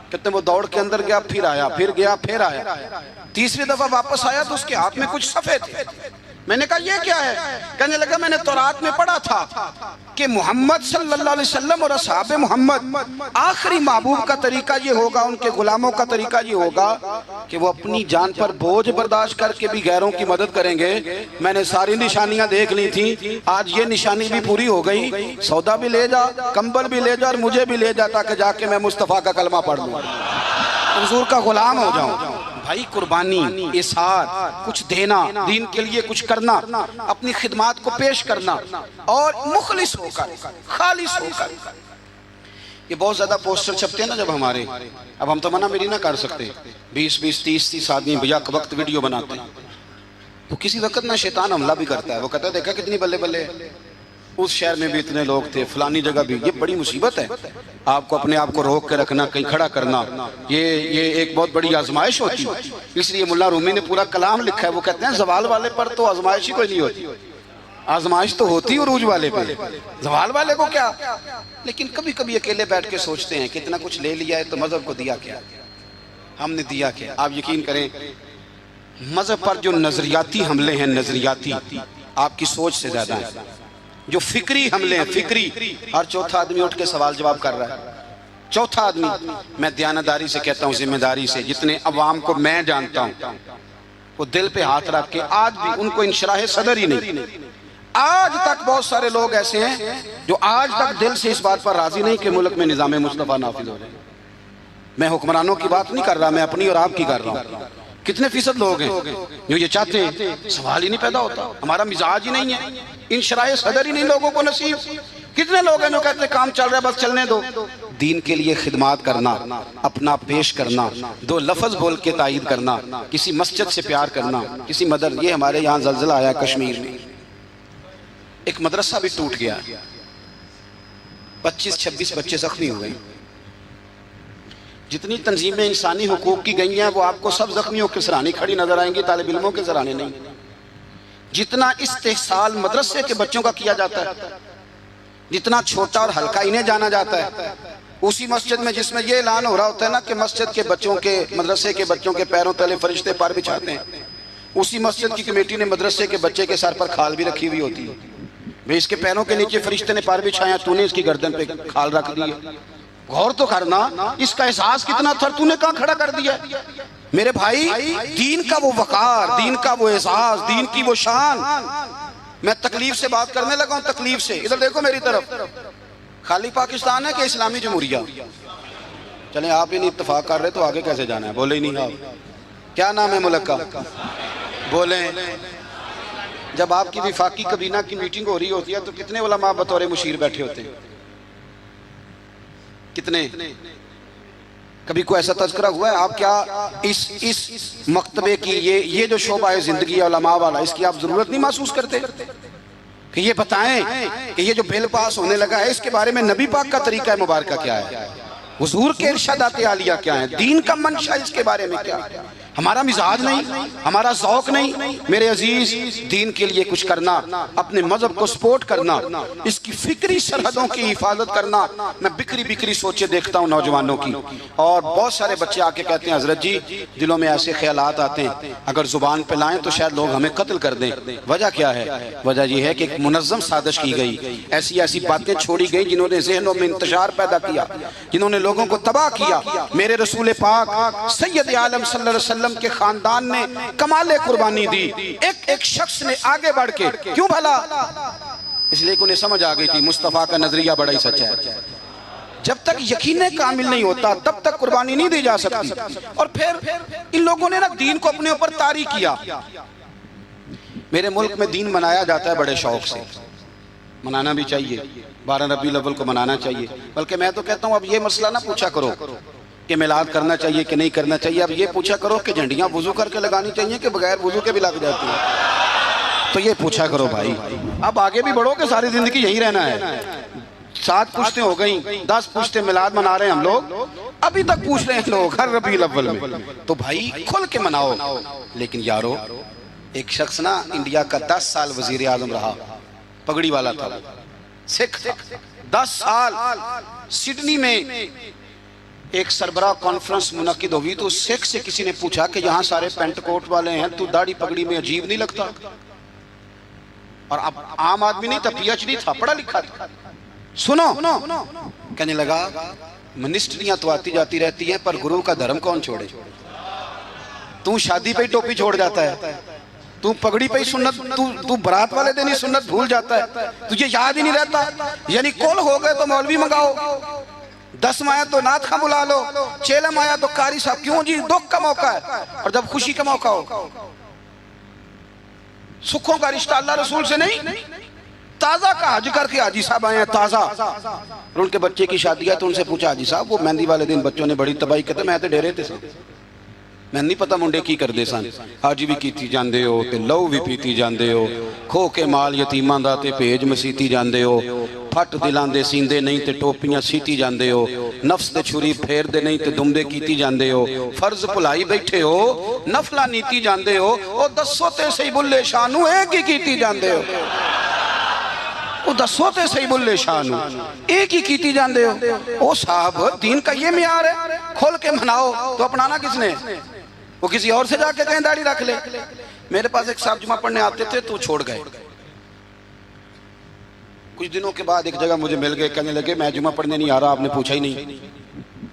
کہتے ہیں وہ دوڑ کے اندر گیا، پھر آیا، پھر گیا، پھر آیا، تیسری دفعہ واپس آیا تو اس کے ہاتھ میں کچھ صفحے تھے۔ میں نے کہا یہ کیا ہے؟ کہنے لگا میں نے تورات میں پڑھا تھا کہ محمد صلی اللہ علیہ وسلم اور اصحاب محمد آخری محبوب کا طریقہ یہ ہوگا، ان کے غلاموں کا طریقہ یہ ہوگا کہ وہ اپنی جان پر بوجھ برداشت کر کے بھی غیروں کی مدد کریں گے۔ میں نے ساری نشانیاں دیکھ لی تھیں، آج یہ نشانی بھی پوری ہو گئی۔ سودا بھی لے جا، کمبل بھی لے جا اور مجھے بھی لے جا تاکہ جا کے میں مصطفیٰ کا کلمہ پڑھ لوں، حضور کا غلام ہو جاؤں۔ بھائی قربانی، اظہار، کچھ دینا، دین کے لیے کچھ کرنا، اپنی خدمات کو پیش کرنا اور مخلص ہو کر، خالص ہو کر۔ یہ بہت زیادہ پوسٹر چھپتے ہیں نا جب ہمارے، اب ہم تو منع میری نہ کر سکتے، 20 30 آدمی بھیا وقت ویڈیو بناتے ہیں، تو کسی وقت نہ شیطان حملہ بھی کرتا ہے، وہ کہتا ہے دیکھا کتنی بلے بلے، اس شہر میں بھی اتنے لوگ تھے، فلانی جگہ بھی، یہ بڑی مصیبت ہے، آپ کو اپنے آپ کو روک کے رکھنا، کہیں کھڑا کرنا، یہ ایک بہت بڑی آزمائش ہوتی ہے۔ اس لیے مولا رومی نے پورا کلام لکھا ہے، وہ کہتے ہیں زوال والے پر تو آزمائش ہی کوئی نہیں ہوتی، آزمائش تو ہوتی عروج والے پہ، زوال والے کو کیا۔ لیکن کبھی کبھی اکیلے بیٹھ کے سوچتے ہیں کہ اتنا کچھ لے لیا ہے تو مذہب کو دیا کیا، ہم نے دیا کیا۔ آپ یقین کریں مذہب پر جو نظریاتی حملے ہیں، نظریاتی، آپ کی سوچ سے زیادہ ہیں، جو فکری حملے ہیں، فکری، ہر چوتھا آدمی اٹھ کے سوال جواب کر رہا ہے، چوتھا آدمی۔ میں دیانتداری سے کہتا ہوں، ذمہ داری سے، جتنے عوام کو میں جانتا ہوں وہ دل پہ ہاتھ رکھ کے آج بھی ان کو انشراح صدر ہی نہیں۔ آج تک بہت سارے لوگ ایسے ہیں جو آج تک دل سے اس بات پر راضی نہیں کہ ملک میں نظام مصطفیٰ نافذ ہو رہے ہیں۔ میں حکمرانوں کی بات نہیں کر رہا، میں اپنی اور آپ کی کر رہا ہوں۔ کتنے فیصد لوگ ہیں جو یہ چاہتے ہیں؟ سوال ہی نہیں پیدا ہوتا، ہمارا مزاج ہی نہیں ہے، انشراح صدر ہی نہیں لوگوں کو نصیب۔ کتنے لوگ ہیں جو کہتے ہیں کام چل رہا ہے بس چلنے دو۔ دین کے لیے خدمات کرنا، اپنا پیش کرنا، دو لفظ بول کے تائید کرنا، کسی مسجد سے پیار کرنا، کسی یہ ہمارے یہاں زلزلہ آیا کشمیر میں، ایک مدرسہ بھی ٹوٹ گیا، 25-26 بچے زخمی ہوئے۔ جتنی تنظیمیں انسانی حقوق کی گئی ہیں وہ آپ کو سب زخمیوں کے سرانے کھڑی نظر آئیں گی، طالب علموں کے سرانے نہیں۔ جتنا استحصال مدرسے کے بچوں کا کیا جاتا ہے، جتنا چھوٹا اور ہلکا انہیں جانا جاتا ہے، اسی مسجد میں جس میں یہ اعلان ہو رہا ہوتا ہے نا کہ مسجد کے بچوں کے، مدرسے کے بچوں کے پیروں تلے فرشتے پر بچھاتے ہیں، اسی مسجد کی کمیٹی نے مدرسے کے بچے کے سر پر کھال بھی رکھی ہوئی ہوتی ہے، بھئی اس کے پیروں کے نیچے فرشتے نے پر بچھایا، تو نے اس کی گردن پہ کھال رکھ دی ہے۔ غور تو کرنا، اس کا احساس کتنا تھا، تو نے کہاں کھڑا کر دیا۔ میرے بھائی، دین کا وہ وقار، دین کا وہ احساس، دین کی وہ شان۔ میں تکلیف سے بات کرنے لگا ہوں، تکلیف سے، ادھر دیکھو میری طرف، خالی پاکستان ہے کہ اسلامی جمہوریہ؟ چلیں آپ ہی نہیں اتفاق کر رہے تو آگے کیسے جانا ہے؟ بولے ہی نہیں آپ، کیا نام ہے ملک کا؟ بولیں۔ جب آپ کی وفاقی کابینہ کی میٹنگ ہو رہی ہوتی ہے تو کتنے علماء بطور مشیر بیٹھے ہوتے ہیں؟ کتنے؟ کبھی کوئی ایسا تذکرہ ہوا ہے؟ آپ کیا اس مکتبے کی یہ جو شعبہ زندگی علماء والا، اس کی آپ ضرورت نہیں محسوس کرتے کہ یہ بتائیں کہ یہ جو بل پاس ہونے لگا ہے اس کے بارے میں نبی پاک کا طریقہ مبارکہ کیا ہے، حضور کے ارشادات عالیہ کیا ہیں، دین کا منشا اس کے بارے میں کیا ہے؟ ہمارا مزاج نہیں، ہمارا ذوق نہیں۔ میرے عزیز، دین کے لیے کچھ کرنا، اپنے مذہب کو سپورٹ کرنا، اس کی فکری سرحدوں کی حفاظت کرنا۔ میں بکری سوچے دیکھتا ہوں نوجوانوں کی، اور بہت سارے بچے آ کے کہتے ہیں حضرت جی دلوں میں ایسے خیالات آتے ہیں اگر زبان پہ لائیں تو شاید لوگ ہمیں قتل کر دیں۔ وجہ کیا ہے؟ وجہ یہ ہے کہ ایک منظم سازش کی گئی، ایسی باتیں چھوڑی گئی جنہوں نے ذہنوں میں انتشار پیدا کیا، جنہوں نے لوگوں کو تباہ کیا۔ میرے رسول پاک سید عالم صلی اللہ علیہ وسلم کے خاندان نے کمال قربانی دی، ایک شخص نے آگے بڑھ کے، کیوں بھلا؟ اس لیے کہ انہیں سمجھ آ گئی تھی مصطفیٰ کا نظریہ بڑا ہی سچا ہے۔ جب تک یقین کامل نہیں ہوتا تب تک قربانی نہیں دی جا سکتی۔ اور پھر ان لوگوں نے دین کو اپنے اوپر طاری کیا۔ میرے ملک میں دین منایا جاتا ہے بڑے شوق سے، منانا بھی چاہیے، 12 ربیع الاول کو منانا چاہیے، بلکہ میں تو کہتا ہوں اب یہ مسئلہ نہ پوچھا کرو کہ میلاد کرنا چاہیے کہ نہیں کرنا چاہیے، اب یہ پوچھا کرو کہ جھنڈیاں وضو کر کے لگانی چاہیے کہ بغیر وضو کے بھی لگ جاتی ہیں، تو یہ پوچھا کرو بھائی۔ اب آگے بھی بڑھو کہ ساری زندگی یہی رہنا ہے۔ 7 پوچھتے ہو گئیں، 10 پوچھتے میلاد منا رہے ہیں ہم لوگ، ابھی تک پوچھ رہے ہیں لوگ ہر ربیع الاول میں، تو بھائی کھل کے مناؤ۔ لیکن یارو، ایک شخص نا انڈیا کا 10 سال وزیر اعظم رہا، پگڑی والا تھا، سکھ تھا، 10 سال۔ سڈنی میں ایک سربراہ کانفرنس منعقد ہوئی تو سکھ سے کسی نے پوچھا کہ یہاں سارے پینٹ کوٹ والے ہیں، تو داڑھی پگڑی میں عجیب نہیں لگتا؟ اور اب عام آدمی نہیں تھا، پی ایچ ڈی تھا، پڑھا لکھا تھا۔ سنو، کہنے لگا منسٹریاں تو آتی جاتی رہتی ہیں پر گرو کا دھرم کون چھوڑے؟ تو شادی پہ ہی ٹوپی چھوڑ جاتا ہے، تو پگڑی پہ ہی سنت، تو برات والے دن ہی سنت بھول جاتا ہے، تجھے یاد ہی نہیں رہتا؟ یعنی کل ہو گئے تو مولوی منگاؤ، 10 آیا تو نعت خواں بلا لو، 6 آیا تو قاری صاحب، کیوں جی دکھ کا موقع ہے، اور جب خوشی کا موقع ہو، سکھوں کا رشتہ اللہ رسول سے نہیں، تازہ کا حج کر کے حاجی صاحب آئے ہیں تازہ، اور ان کے بچے کی شادی ہے تو ان سے پوچھا حاجی صاحب وہ مہندی والے دن بچوں نے بڑی تباہی کہتے میں تو ڈیرے تھے سن میں نہیں پتا منڈے کی کر دے سن، حاجی بھی کیتی جاندے ہو تے لو بھی پیتی جاندے ہو، کھو کے مال یتیماں دا تے بھیج مسیتی جاندے ہو، پھٹ دلاں دے سیندے نہیں تے ٹوپیاں سیتی جاندے ہو، نفس دے چھری پھیر دے نہیں تے دمدے کیتی جاندے ہو، فرض بھلائی بیٹھے ہو نفلہ نیتی جاندے ہو، او دسو تے سی بلے شانو ایک ہی کیتی جاندے ہو، وہ دسو تے صحیح بلے شانو ایک ہی کیتی جاندے ہو۔ او صاحب دین کا یہ معیار ہے، کھول کے مناؤ تو اپنانا کس نے؟ وہ کسی اور سے جا کے کہیں داڑھی رکھ لے۔ میرے پاس ایک صاحب جمعہ پڑھنے آتے تھے تو چھوڑ گئے، کچھ دنوں کے بعد ایک جگہ مجھے مل گئے، کہنے لگے میں جمعہ پڑھنے نہیں آ رہا، آپ نے پوچھا ہی نہیں۔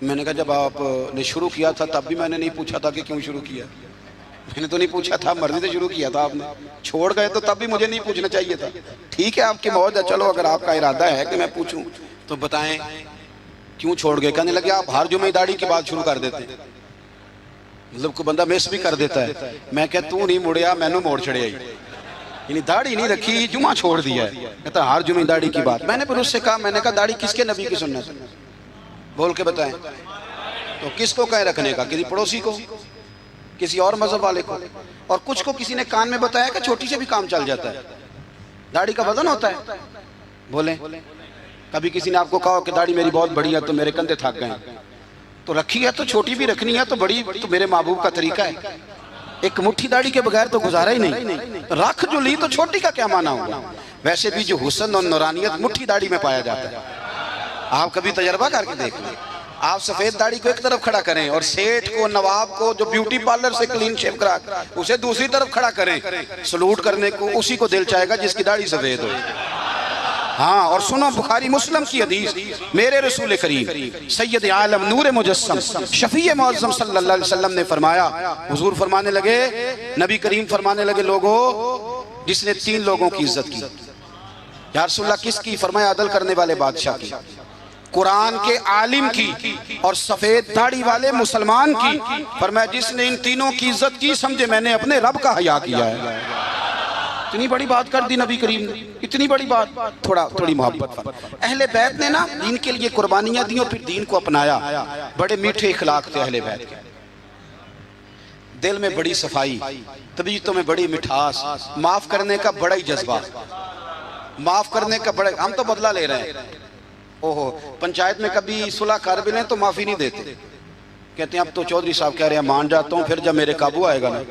میں نے کہا جب آپ نے شروع کیا تھا تب بھی میں نے نہیں پوچھا تھا کہ کیوں شروع کیا، میں نے تو نہیں پوچھا تھا، مرضی سے شروع کیا تھا آپ نے، چھوڑ گئے تو تب بھی مجھے نہیں پوچھنا چاہیے تھا۔ ٹھیک ہے آپ کی موج ہے، چلو اگر آپ کا ارادہ ہے کہ میں پوچھوں تو بتائیں کیوں چھوڑ گئے؟ کہنے لگے آپ ہر جمعہ داڑھی کی بات شروع کر دیتے، مطلب کوئی بندہ مس بھی کر دیتا ہے۔ میں کہتا تو نہیں مڑیا میں نے موڑ چھڑیا ہی، یعنی داڑھی نہیں رکھی جمعہ چھوڑ دیا ہے، کہتا ہر جمعہ داڑھی کی بات۔ میں نے پھر اس سے کہا، میں نے کہا داڑھی کس کے نبی کی سنت ہے بول کے بتائیں، تو کس کو کہے رکھنے کا؟ کسی پڑوسی کو، کسی اور مذہب والے کو؟ اور کچھ کو کسی نے کان میں بتایا کہ چھوٹی سے بھی کام چل جاتا ہے، داڑھی کا وزن ہوتا ہے۔ بولیں کبھی کسی نے آپ کو کہا کہ داڑھی میری بہت بڑی ہے تو میرے کندھے تھک گئے، تو رکھی ہے تو چھوٹی بھی رکھنی ہے تو بڑی تو میرے محبوب کا طریقہ ہے، ایک مٹھی داڑھی کے بغیر تو گزارا ہی نہیں، رکھ جو لی تو چھوٹی کا کیا معنی ہوگا؟ ویسے بھی جو حسن اور نورانیت مٹھی داڑھی میں پایا جاتا ہے، آپ کبھی تجربہ کر کے دیکھ لیں۔ آپ سفید داڑھی کو ایک طرف کھڑا کریں اور سیٹھ کو نواب کو جو بیوٹی پارلر سے کلین شیو کرا اسے دوسری طرف کھڑا کریں، سلوٹ کرنے کو اسی کو دل چاہے گا جس کی داڑھی سفید ہو۔ ہاں اور سنو بخاری مسلم کی حدیث، میرے رسول کریم سید عالم نور مجسم شفیع معظم صلی اللہ علیہ وسلم نے فرمایا، حضور فرمانے لگے، نبی کریم فرمانے لگے، لوگوں جس نے 3 لوگوں کی عزت کی۔ یا رسول اللہ کس کی؟ فرمایا عدل کرنے والے بادشاہ کی، قرآن کے عالم کی، اور سفید داڑھی والے مسلمان کی۔ فرمایا جس نے ان تینوں کی عزت کی سمجھے میں نے اپنے رب کا حیا کیا ہے۔ اتنی بڑی بات کر دی نبی کریم نے، اتنی بڑی بات، تھوڑی محبت۔ اہل بیت نے نا دین کے لیے قربانیاں دی اور پھر دین کو اپنایا، بڑے میٹھے اخلاق تھے اہل بیت کے، دل میں بڑی صفائی، طبیعتوں میں بڑی مٹھاس، معاف کرنے کا بڑا ہی جذبہ، معاف کرنے کا بڑا، ہم تو بدلہ لے رہے ہیں، اوہو پنچایت میں کبھی صلح کر بھی لیں تو معافی نہیں دیتے، کہتے ہیں اب تو چودھری صاحب کہہ رہے ہیں مان جاتا ہوں، پھر جب میرے قابو آئے گا نا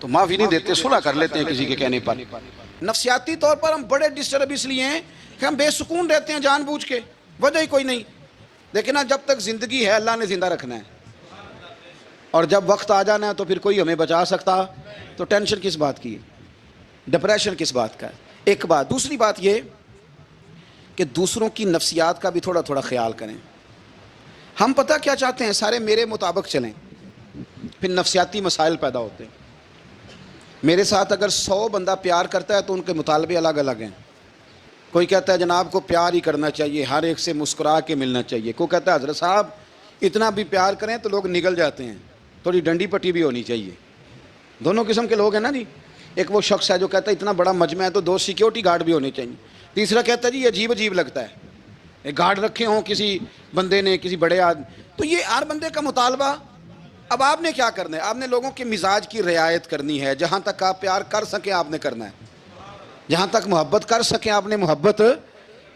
تو معافی نہیں دیتے، صلح کر لیتے ہیں کسی کے کہنے پر۔ نفسیاتی طور پر ہم بڑے ڈسٹرب اس لیے ہیں کہ ہم بے سکون رہتے ہیں جان بوجھ کے، وجہ ہی کوئی نہیں، لیکن جب تک زندگی ہے اللہ نے زندہ رکھنا ہے، اور جب وقت آ جانا ہے تو پھر کوئی ہمیں بچا سکتا، تو ٹینشن کس بات کی ہے، ڈپریشن کس بات کا ہے؟ ایک بات۔ دوسری بات یہ کہ دوسروں کی نفسیات کا بھی تھوڑا تھوڑا خیال کریں۔ ہم پتہ کیا چاہتے ہیں؟ سارے میرے مطابق چلیں، پھر نفسیاتی مسائل پیدا ہوتے ہیں۔ میرے ساتھ اگر 100 بندہ پیار کرتا ہے تو ان کے مطالبے الگ الگ ہیں۔ کوئی کہتا ہے جناب کو پیار ہی کرنا چاہیے، ہر ایک سے مسکرا کے ملنا چاہیے، کوئی کہتا ہے حضرت صاحب اتنا بھی پیار کریں تو لوگ نگل جاتے ہیں، تھوڑی ڈنڈی پٹی بھی ہونی چاہیے۔ دونوں قسم کے لوگ ہیں نا جی۔ ایک وہ شخص ہے جو کہتا ہے اتنا بڑا مجمع ہے تو 2 سیکیورٹی گارڈ بھی ہونے چاہیے۔ تیسرا کہتا ہے جی عجیب عجیب لگتا ہے، ایک گارڈ رکھے ہوں کسی بندے نے، کسی بڑے آدمی، تو یہ ہر بندے کا مطالبہ۔ اب آپ نے کیا کرنا ہے؟ آپ نے لوگوں کے مزاج کی رعایت کرنی ہے، جہاں تک آپ پیار کر سکیں آپ نے کرنا ہے، جہاں تک محبت کر سکیں آپ نے محبت۔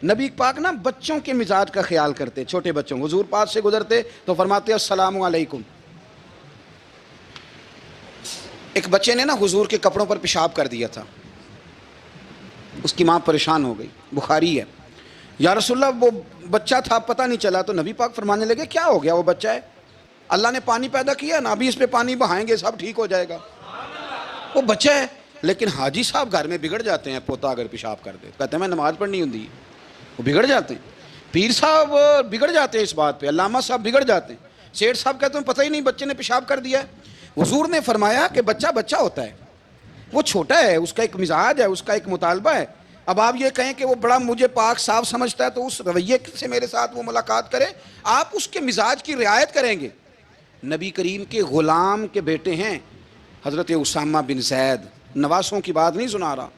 نبی پاک نا بچوں کے مزاج کا خیال کرتے، چھوٹے بچوں، حضور پاس سے گزرتے تو فرماتے السلام علیکم۔ ایک بچے نے نا حضور کے کپڑوں پر پیشاب کر دیا تھا، اس کی ماں پریشان ہو گئی، بخاری ہے۔ یا رسول اللہ وہ بچہ تھا پتہ نہیں چلا، تو نبی پاک فرمانے لگے کیا ہو گیا؟ وہ بچہ ہے، اللہ نے پانی پیدا کیا نا، ابھی اس پہ پانی بہائیں گے سب ٹھیک ہو جائے گا، وہ بچہ ہے۔ لیکن حاجی صاحب گھر میں بگڑ جاتے ہیں، پوتا اگر پیشاب کر دے کہتے ہیں میں نماز پڑھنی ہوں، وہ بگڑ جاتے ہیں، پیر صاحب بگڑ جاتے ہیں اس بات پہ، علامہ صاحب بگڑ جاتے ہیں، سیٹھ صاحب کہتے ہیں پتہ ہی نہیں بچے نے پیشاب کر دیا ہے۔ حضور نے فرمایا کہ بچہ بچہ ہوتا ہے، وہ چھوٹا ہے، اس کا ایک مزاج ہے، اس کا ایک مطالبہ ہے۔ اب آپ یہ کہیں کہ وہ بڑا مجھے پاک صاف سمجھتا ہے تو اس رویے سے میرے ساتھ وہ ملاقات کرے، آپ اس کے مزاج کی رعایت کریں گے۔ نبی کریم کے غلام کے بیٹے ہیں حضرت اسامہ بن زید، نواسوں کی بات نہیں سنا رہا،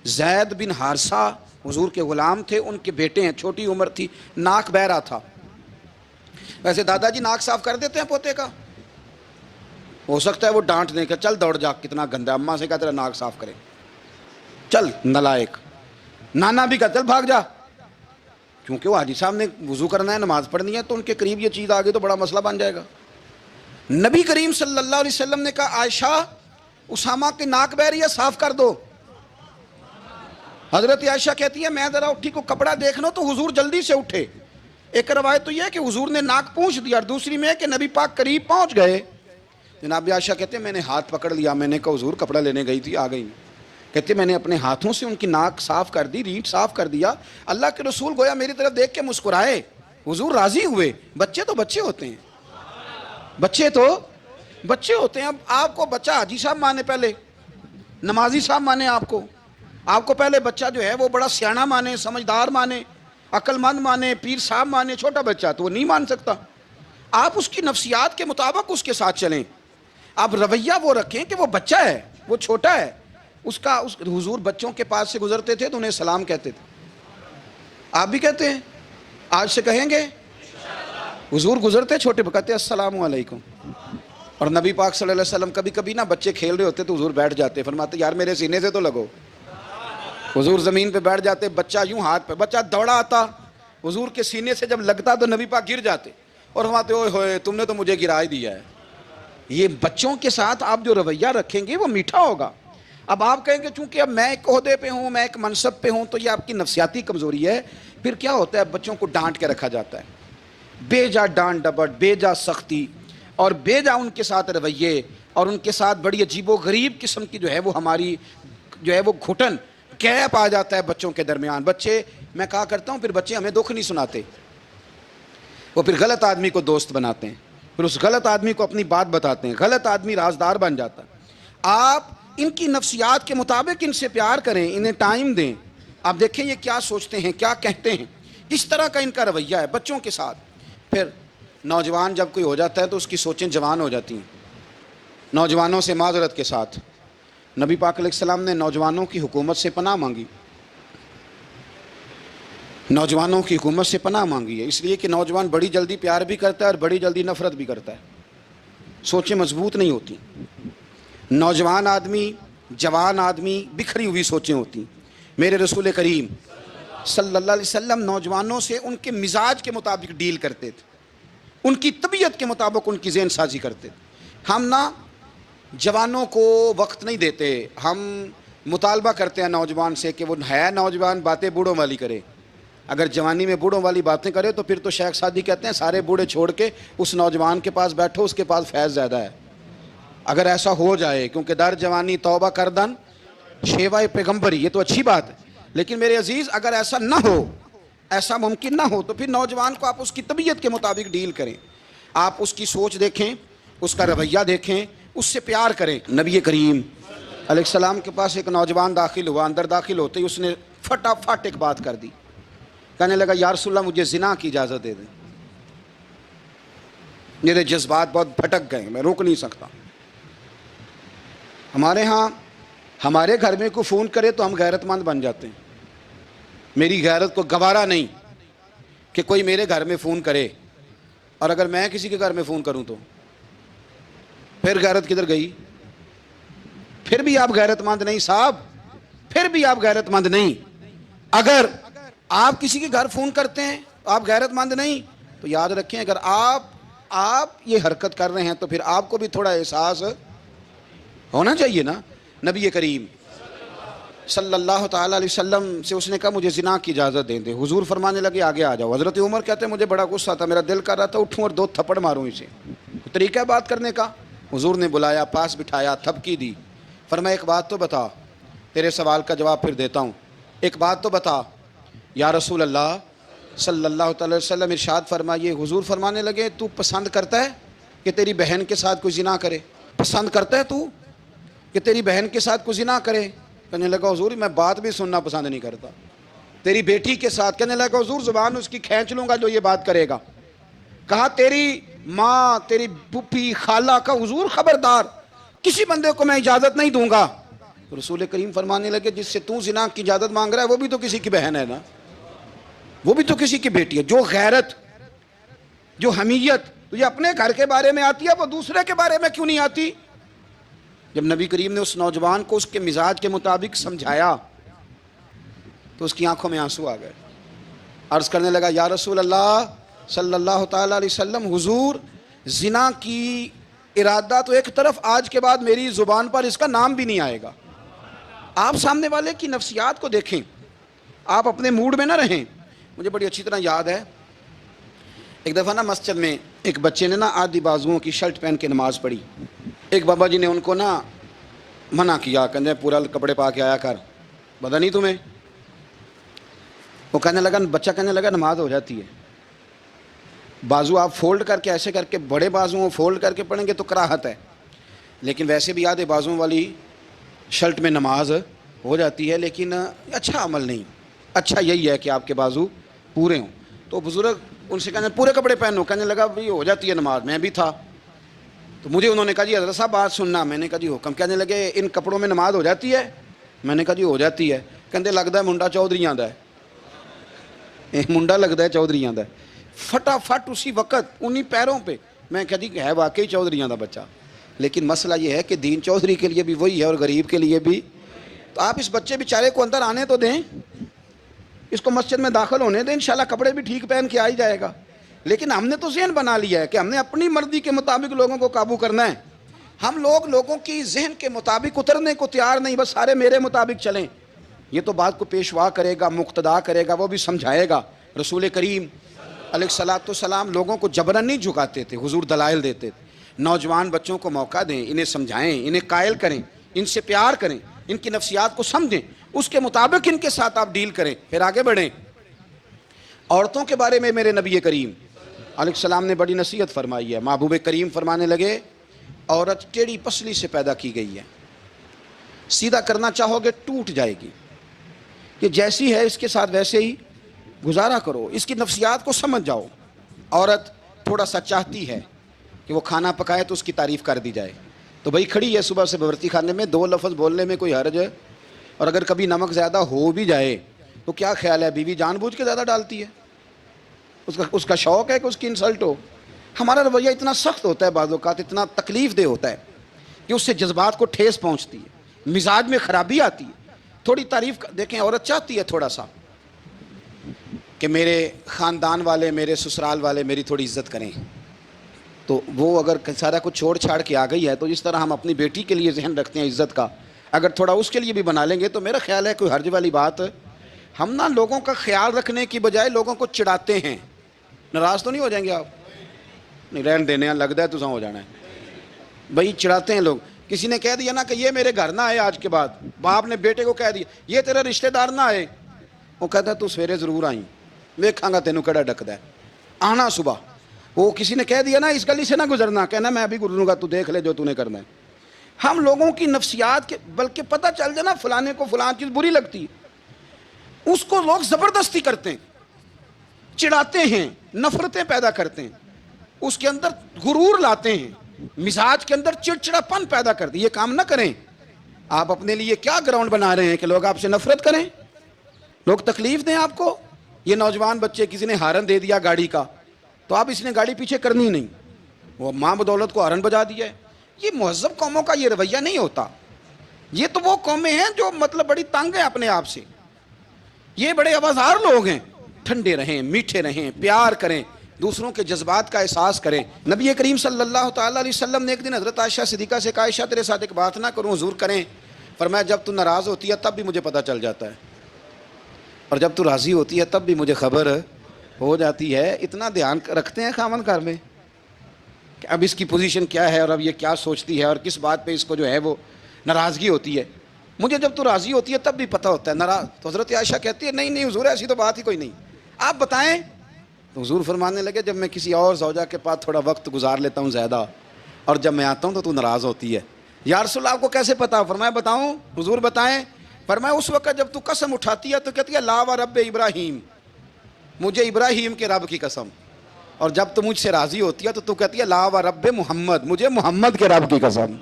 زید بن حارثہ حضور کے غلام تھے، ان کے بیٹے ہیں، چھوٹی عمر تھی، ناک بہ رہا تھا. ویسے دادا جی ناک صاف کر دیتے ہیں پوتے کا؟ ہو سکتا ہے وہ ڈانٹ دیں کہ چل دوڑ جا، کتنا گندا، اماں سے کہا تیرا ناک صاف کرے، چل نالائق. نانا بھی کہا چل بھاگ جا، کیونکہ وہ حاجی صاحب نے وضو کرنا ہے، نماز پڑھنی ہے، تو ان کے قریب یہ چیز آ گئی تو بڑا مسئلہ بن جائے گا. نبی کریم صلی اللہ علیہ وسلم نے کہا عائشہ اسامہ کی ناک بہ رہی ہے، صاف کر دو. حضرت عائشہ کہتی ہے میں ذرا اٹھی کو کپڑا دیکھ لوں تو حضور جلدی سے اٹھے. ایک روایت تو یہ ہے کہ حضور نے ناک پونچھ دیا، اور دوسری میں ہے کہ نبی پاک قریب پہنچ گئے. جناب عائشہ کہتے ہیں میں نے ہاتھ پکڑ لیا، میں نے کہا حضور کپڑا لینے گئی تھی، آ گئی. کہتے میں نے اپنے ہاتھوں سے ان کی ناک صاف کر دی، ریٹ صاف کر دیا. اللہ کے رسول گویا میری طرف دیکھ کے مسکرائے، حضور راضی ہوئے. بچے تو بچے ہوتے ہیں، بچے تو بچے ہوتے ہیں. اب آپ کو بچہ حاجی صاحب مانے، پہلے نمازی صاحب مانے، آپ کو پہلے بچہ جو ہے وہ بڑا سیاںا مانے، سمجھدار مانے، عقل مند مانے، پیر صاحب مانے. چھوٹا بچہ تو وہ نہیں مان سکتا. آپ اس کی نفسیات کے مطابق اس کے ساتھ چلیں. آپ رویہ وہ رکھیں کہ وہ بچہ ہے، وہ چھوٹا ہے. حضور بچوں کے پاس سے گزرتے تھے تو انہیں سلام کہتے تھے. آپ بھی کہتے ہیں؟ آج سے کہیں گے؟ حضور گزرتے چھوٹے کہتے السلام علیکم. اور نبی پاک صلی اللہ علیہ وسلم کبھی کبھی نا بچے کھیل رہے ہوتے تو حضور بیٹھ جاتے، فرماتے یار میرے سینے سے تو لگو. حضور زمین پہ بیٹھ جاتے، بچہ یوں ہاتھ پہ، بچہ دوڑا آتا، حضور کے سینے سے جب لگتا تو نبی پاک گر جاتے اور فرماتے اوئے ہوئے تم نے تو مجھے گرا ہی دیا ہے. یہ بچوں کے ساتھ آپ جو رویہ رکھیں گے وہ میٹھا ہوگا. اب آپ کہیں گے چونکہ اب میں ایک عہدے پہ ہوں، میں ایک منصب پہ ہوں، تو یہ آپ کی نفسیاتی کمزوری ہے. پھر کیا ہوتا ہے، بچوں کو ڈانٹ کے رکھا جاتا ہے، بے جا ڈانٹ ڈپٹ، بے جا سختی، اور بے جا ان کے ساتھ رویے، اور ان کے ساتھ بڑی عجیب و غریب قسم کی جو ہے وہ ہماری جو ہے وہ گھٹن گیپ آ جاتا ہے بچوں کے درمیان. بچے، میں کہا کرتا ہوں، پھر بچے ہمیں دکھ نہیں سناتے، وہ پھر غلط آدمی کو دوست بناتے ہیں، پھر اس غلط آدمی کو اپنی بات بتاتے ہیں، غلط آدمی رازدار بن جاتا ہے. آپ ان کی نفسیات کے مطابق ان سے پیار کریں، انہیں ٹائم دیں. آپ دیکھیں یہ کیا سوچتے ہیں، کیا کہتے ہیں، کس طرح کا ان کا رویہ ہے بچوں کے ساتھ. پھر نوجوان جب کوئی ہو جاتا ہے تو اس کی سوچیں جوان ہو جاتی ہیں. نوجوانوں سے معذرت کے ساتھ نبی پاک علیہ السلام نے نوجوانوں کی حکومت سے پناہ مانگی، نوجوانوں کی حکومت سے پناہ مانگی ہے، اس لیے کہ نوجوان بڑی جلدی پیار بھی کرتا ہے اور بڑی جلدی نفرت بھی کرتا ہے. سوچیں مضبوط نہیں ہوتی. نوجوان آدمی، جوان آدمی، بکھری ہوئی سوچیں ہوتی. میرے رسول کریم صلی اللہ علیہ وسلم نوجوانوں سے ان کے مزاج کے مطابق ڈیل کرتے تھے، ان کی طبیعت کے مطابق ان کی ذہن سازی کرتے تھے. ہم نا جوانوں کو وقت نہیں دیتے، ہم مطالبہ کرتے ہیں نوجوان سے کہ وہ ہے نوجوان باتیں بوڑھوں والی کرے. اگر جوانی میں بوڑھوں والی باتیں کرے تو پھر تو شیخ سعدی کہتے ہیں سارے بوڑھے چھوڑ کے اس نوجوان کے پاس بیٹھو، اس کے پاس فیض زیادہ ہے. اگر ایسا ہو جائے، کیونکہ در جوانی توبہ کردن شیوائے پیغمبری، یہ تو اچھی بات ہے. لیکن میرے عزیز اگر ایسا نہ ہو، ایسا ممکن نہ ہو، تو پھر نوجوان کو آپ اس کی طبیعت کے مطابق ڈیل کریں. آپ اس کی سوچ دیکھیں، اس کا رویہ دیکھیں، اس سے پیار کریں. نبی کریم علیہ السلام کے پاس ایک نوجوان داخل ہوا، اندر داخل ہوتے ہی اس نے فٹافٹ ایک بات کر دی. کہنے لگا یا رسول اللہ مجھے زنا کی اجازت دے دیں، میرے جذبات بہت بھٹک گئے، میں روک نہیں سکتا. ہمارے ہاں ہمارے گھر میں کوئی فون کرے تو ہم غیرت مند بن جاتے ہیں. میری غیرت کو گوارا نہیں کہ کوئی میرے گھر میں فون کرے، اور اگر میں کسی کے گھر میں فون کروں تو پھر غیرت کدھر گئی؟ پھر بھی آپ غیرت مند نہیں صاحب، پھر بھی آپ غیرت مند نہیں. اگر آپ کسی کے گھر فون کرتے ہیں آپ غیرت مند نہیں، تو یاد رکھیں اگر آپ یہ حرکت کر رہے ہیں تو پھر آپ کو بھی تھوڑا احساس ہونا چاہیے نا. نبی کریم صلی اللہ تعالیٰ علیہ وسلم سے اس نے کہا مجھے زنا کی اجازت دیں دے. حضور فرمانے لگے آگے آ جاؤ. حضرت عمر کہتے ہیں مجھے بڑا غصہ تھا، میرا دل کر رہا تھا اٹھوں اور 2 تھپڑ ماروں اسے. طریقہ ہے بات کرنے کا. حضور نے بلایا، پاس بٹھایا، تھپکی دی. فرمایا ایک بات تو بتا، تیرے سوال کا جواب پھر دیتا ہوں، ایک بات تو بتا. یا رسول اللہ صلی اللہ تعالی وسلم ارشاد فرمائیے. حضور فرمانے لگے تو پسند کرتا ہے کہ تیری بہن کے ساتھ کوئی زنا کرے؟ پسند کرتا ہے تو کہ تیری بہن کے ساتھ کوئی زنا کرے؟ کہنے لگا حضور میں بات بھی سننا پسند نہیں کرتا. تیری بیٹی کے ساتھ؟ کہنے لگا حضور زبان اس کی کھینچ لوں گا جو یہ بات کرے گا. کہا تیری ماں، تیری پھوپھی، خالہ کا؟ حضور خبردار کسی بندے کو میں اجازت نہیں دوں گا تو رسول کریم فرمانے لگے جس سے تو زنا کی اجازت مانگ رہا ہے وہ بھی تو کسی کی بہن ہے نا، وہ بھی تو کسی کی بیٹی ہے. جو غیرت، جو حمیت تجھے اپنے گھر کے بارے میں آتی ہے وہ دوسرے کے بارے میں کیوں نہیں آتی؟ جب نبی کریم نے اس نوجوان کو اس کے مزاج کے مطابق سمجھایا تو اس کی آنکھوں میں آنسو آ گئے. عرض کرنے لگا یا رسول اللہ صلی اللہ تعالیٰ علیہ وسلم، حضور زنا کی ارادہ تو ایک طرف، آج کے بعد میری زبان پر اس کا نام بھی نہیں آئے گا. آپ سامنے والے کی نفسیات کو دیکھیں، آپ اپنے موڈ میں نہ رہیں. مجھے بڑی اچھی طرح یاد ہے ایک دفعہ نا مسجد میں ایک بچے نے نا آدھی بازوؤں کی شرٹ پہن کے نماز پڑھی. ایک بابا جی نے ان کو نا منع کیا، کہنے پورا کپڑے پا کے آیا کر، پتہ نہیں تمہیں. وہ کہنے لگا، بچہ کہنے لگا نماز ہو جاتی ہے، بازو آپ فولڈ کر کے ایسے کر کے، بڑے بازوؤں فولڈ کر کے پڑھیں گے تو کراہت ہے، لیکن ویسے بھی آدھے بازوؤں والی شرٹ میں نماز ہو جاتی ہے، لیکن اچھا عمل نہیں. اچھا یہی ہے کہ آپ کے بازو پورے ہوں. تو بزرگ ان سے کہنے پورے کپڑے پہنو، کہنے لگا بھائی ہو جاتی ہے نماز، میں بھی تھا. تو مجھے انہوں نے کہا جی حضرت صاحب بات سننا. میں نے کہا جی حکم. کہنے لگے ان کپڑوں میں نماز ہو جاتی ہے؟ میں نے کہا جی ہو جاتی ہے. کہتے لگتا ہے منڈا چودھریاں دا ہے، منڈا لگتا ہے چودھریاں دا ہے. فٹافٹ اسی وقت انہی پیروں پہ میں کہا جی ہے واقعی چودھریاں دا بچہ. لیکن مسئلہ یہ ہے کہ دین چودھری کے لیے بھی وہی ہے اور غریب کے لیے بھی. تو آپ اس بچے بیچارے کو اندر آنے تو دیں، اس کو مسجد میں داخل ہونے دیں، انشاءاللہ کپڑے بھی ٹھیک پہن کے آ ہی جائے گا. لیکن ہم نے تو ذہن بنا لیا ہے کہ ہم نے اپنی مرضی کے مطابق لوگوں کو قابو کرنا ہے. ہم لوگوں کی ذہن کے مطابق اترنے کو تیار نہیں، بس سارے میرے مطابق چلیں. یہ تو بات کو پیشوا کرے گا، مقتدا کرے گا، وہ بھی سمجھائے گا. رسول کریم علیہ الصلوۃ والسلام لوگوں کو جبرن نہیں جھکاتے تھے، حضور دلائل دیتے تھے. نوجوان بچوں کو موقع دیں، انہیں سمجھائیں، انہیں قائل کریں، ان سے پیار کریں، ان کی نفسیات کو سمجھیں، اس کے مطابق ان کے ساتھ آپ ڈیل کریں، پھر آگے بڑھیں. عورتوں کے بارے میں میرے نبی کریم علیہ السلام نے بڑی نصیحت فرمائی ہے. محبوب کریم فرمانے لگے عورت ٹیڑھی پسلی سے پیدا کی گئی ہے، سیدھا کرنا چاہو گے ٹوٹ جائے گی. یہ جیسی ہے اس کے ساتھ ویسے ہی گزارا کرو، اس کی نفسیات کو سمجھ جاؤ. عورت تھوڑا سا چاہتی ہے کہ وہ کھانا پکائے تو اس کی تعریف کر دی جائے. تو بھائی کھڑی ہے صبح سے باورچی خانے میں، 2 لفظ بولنے میں کوئی حرج ہے؟ اور اگر کبھی نمک زیادہ ہو بھی جائے تو کیا خیال ہے، بیوی جان بوجھ کے زیادہ ڈالتی ہے؟ اس کا شوق ہے کہ اس کی انسلٹ ہو. ہمارا رویہ اتنا سخت ہوتا ہے، بعض اوقات اتنا تکلیف دہ ہوتا ہے کہ اس سے جذبات کو ٹھیس پہنچتی ہے، مزاج میں خرابی آتی ہے. تھوڑی تعریف دیکھیں، عورت چاہتی ہے تھوڑا سا کہ میرے خاندان والے، میرے سسرال والے میری تھوڑی عزت کریں. تو وہ اگر سارا کچھ چھوڑ چھاڑ کے آ گئی ہے تو جس طرح ہم اپنی بیٹی کے لیے ذہن رکھتے ہیں عزت کا، اگر تھوڑا اس کے لیے بھی بنا لیں گے تو میرا خیال ہے کوئی حرج والی بات. ہم نا لوگوں کا خیال رکھنے کی بجائے لوگوں کو چڑھاتے ہیں. ناراض تو نہیں ہو جائیں گے آپ؟ نہیں رہن دینے، لگتا ہے تو ہو جانا ہے بھائی. چڑھاتے ہیں لوگ. کسی نے کہہ دیا نا کہ یہ میرے گھر نہ آئے آج کے بعد، باپ نے بیٹے کو کہہ دیا یہ تیرے رشتہ دار نہ آئے، وہ کہتا ہے تو سویرے ضرور آئی، ویکھاں گا تینوں کیڑا ڈکدا ہے، آنا صبح. وہ کسی نے کہہ دیا نا اس گلی سے نہ گزرنا، کہنا میں ابھی گزروں گا، تو دیکھ لے جو تو نے کرنا ہے. ہم لوگوں کی نفسیات کے، بلکہ پتہ چل جائے نا فلانے کو فلان چیز بری لگتی ہے، اس کو لوگ زبردستی کرتے ہیں، چڑھاتے ہیں، نفرتیں پیدا کرتے ہیں، اس کے اندر غرور لاتے ہیں، مزاج کے اندر چڑچڑاپن پیدا کرتے ہیں. یہ کام نہ کریں. آپ اپنے لیے کیا گراؤنڈ بنا رہے ہیں کہ لوگ آپ سے نفرت کریں، لوگ تکلیف دیں آپ کو. یہ نوجوان بچے کسی نے ہارن دے دیا گاڑی کا تو آپ اس نے گاڑی پیچھے کرنی نہیں، وہ ماں بدولت کو ہارن بجا دیا ہے. یہ مہذب قوموں کا یہ رویہ نہیں ہوتا. یہ تو وہ قومیں ہیں جو مطلب بڑی تنگ ہیں اپنے آپ سے، یہ بڑے آوازار لوگ ہیں. ٹھنڈے رہیں، میٹھے رہیں، پیار کریں، دوسروں کے جذبات کا احساس کریں. نبی کریم صلی اللہ تعالیٰ علیہ وسلم نے ایک دن حضرت عائشہ صدیقہ سے کہا عائشہ تیرے ساتھ ایک بات نہ کروں، حضور کریں. فرمایا جب تو ناراض ہوتی ہے تب بھی مجھے پتہ چل جاتا ہے، اور جب تو راضی ہوتی ہے تب بھی مجھے خبر ہو جاتی ہے. اتنا دھیان رکھتے ہیں خامن گھر میں کہ اب اس کی پوزیشن کیا ہے اور اب یہ کیا سوچتی ہے اور کس بات پہ اس کو جو ہے وہ ناراضگی ہوتی ہے. مجھے جب تو راضی ہوتی ہے تب بھی پتہ ہوتا ہے ناراض. تو حضرت عائشہ کہتی ہے نہیں حضور ایسی تو بات ہی کوئی نہیں، آپ بتائیں. تو حضور فرمانے لگے جب میں کسی اور زوجہ کے پاس تھوڑا وقت گزار لیتا ہوں زیادہ اور جب میں آتا ہوں تو ناراض ہوتی ہے. یا رسول اللہ آپ کو کیسے پتا؟ فرمایا بتاؤں حضور بتائیں. فرمایا اس وقت جب تو قسم اٹھاتی ہے تو کہتی ہے لا و رب ابراہیم، مجھے ابراہیم کے رب کی قسم. اور جب تو مجھ سے راضی ہوتی ہے تو کہتی ہے لا و رب محمد، مجھے محمد کے رب کی قسم.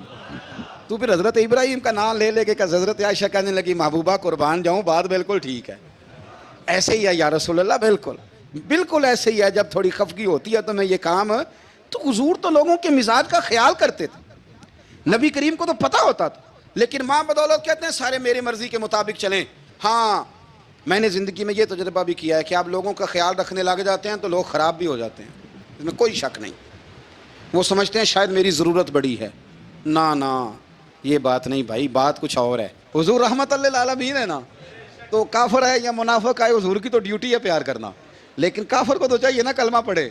تو پھر حضرت ابراہیم کا نام لے لے کے حضرت عائشہ کہنے لگی محبوبہ قربان جاؤں، بات بالکل ٹھیک ہے، ایسے ہی ہے یا رسول اللہ، بالکل ایسے ہی ہے. جب تھوڑی خفگی ہوتی ہے تو میں یہ کام، تو حضور تو لوگوں کے مزاج کا خیال کرتے تھے، نبی کریم کو تو پتہ ہوتا تھا، لیکن ماں بدولت کہتے ہیں سارے میری مرضی کے مطابق چلیں. ہاں میں نے زندگی میں یہ تجربہ بھی کیا ہے کہ آپ لوگوں کا خیال رکھنے لگ جاتے ہیں تو لوگ خراب بھی ہو جاتے ہیں، اس میں کوئی شک نہیں. وہ سمجھتے ہیں شاید میری ضرورت بڑی ہے، نہ یہ بات نہیں بھائی، بات کچھ اور ہے. حضور رحمت اللہ للعالمین ہے نا، تو کافر ہے یا منافق ہے، حضور کی تو ڈیوٹی ہے پیار کرنا، لیکن کافر کو تو چاہیے نا کلمہ پڑھے،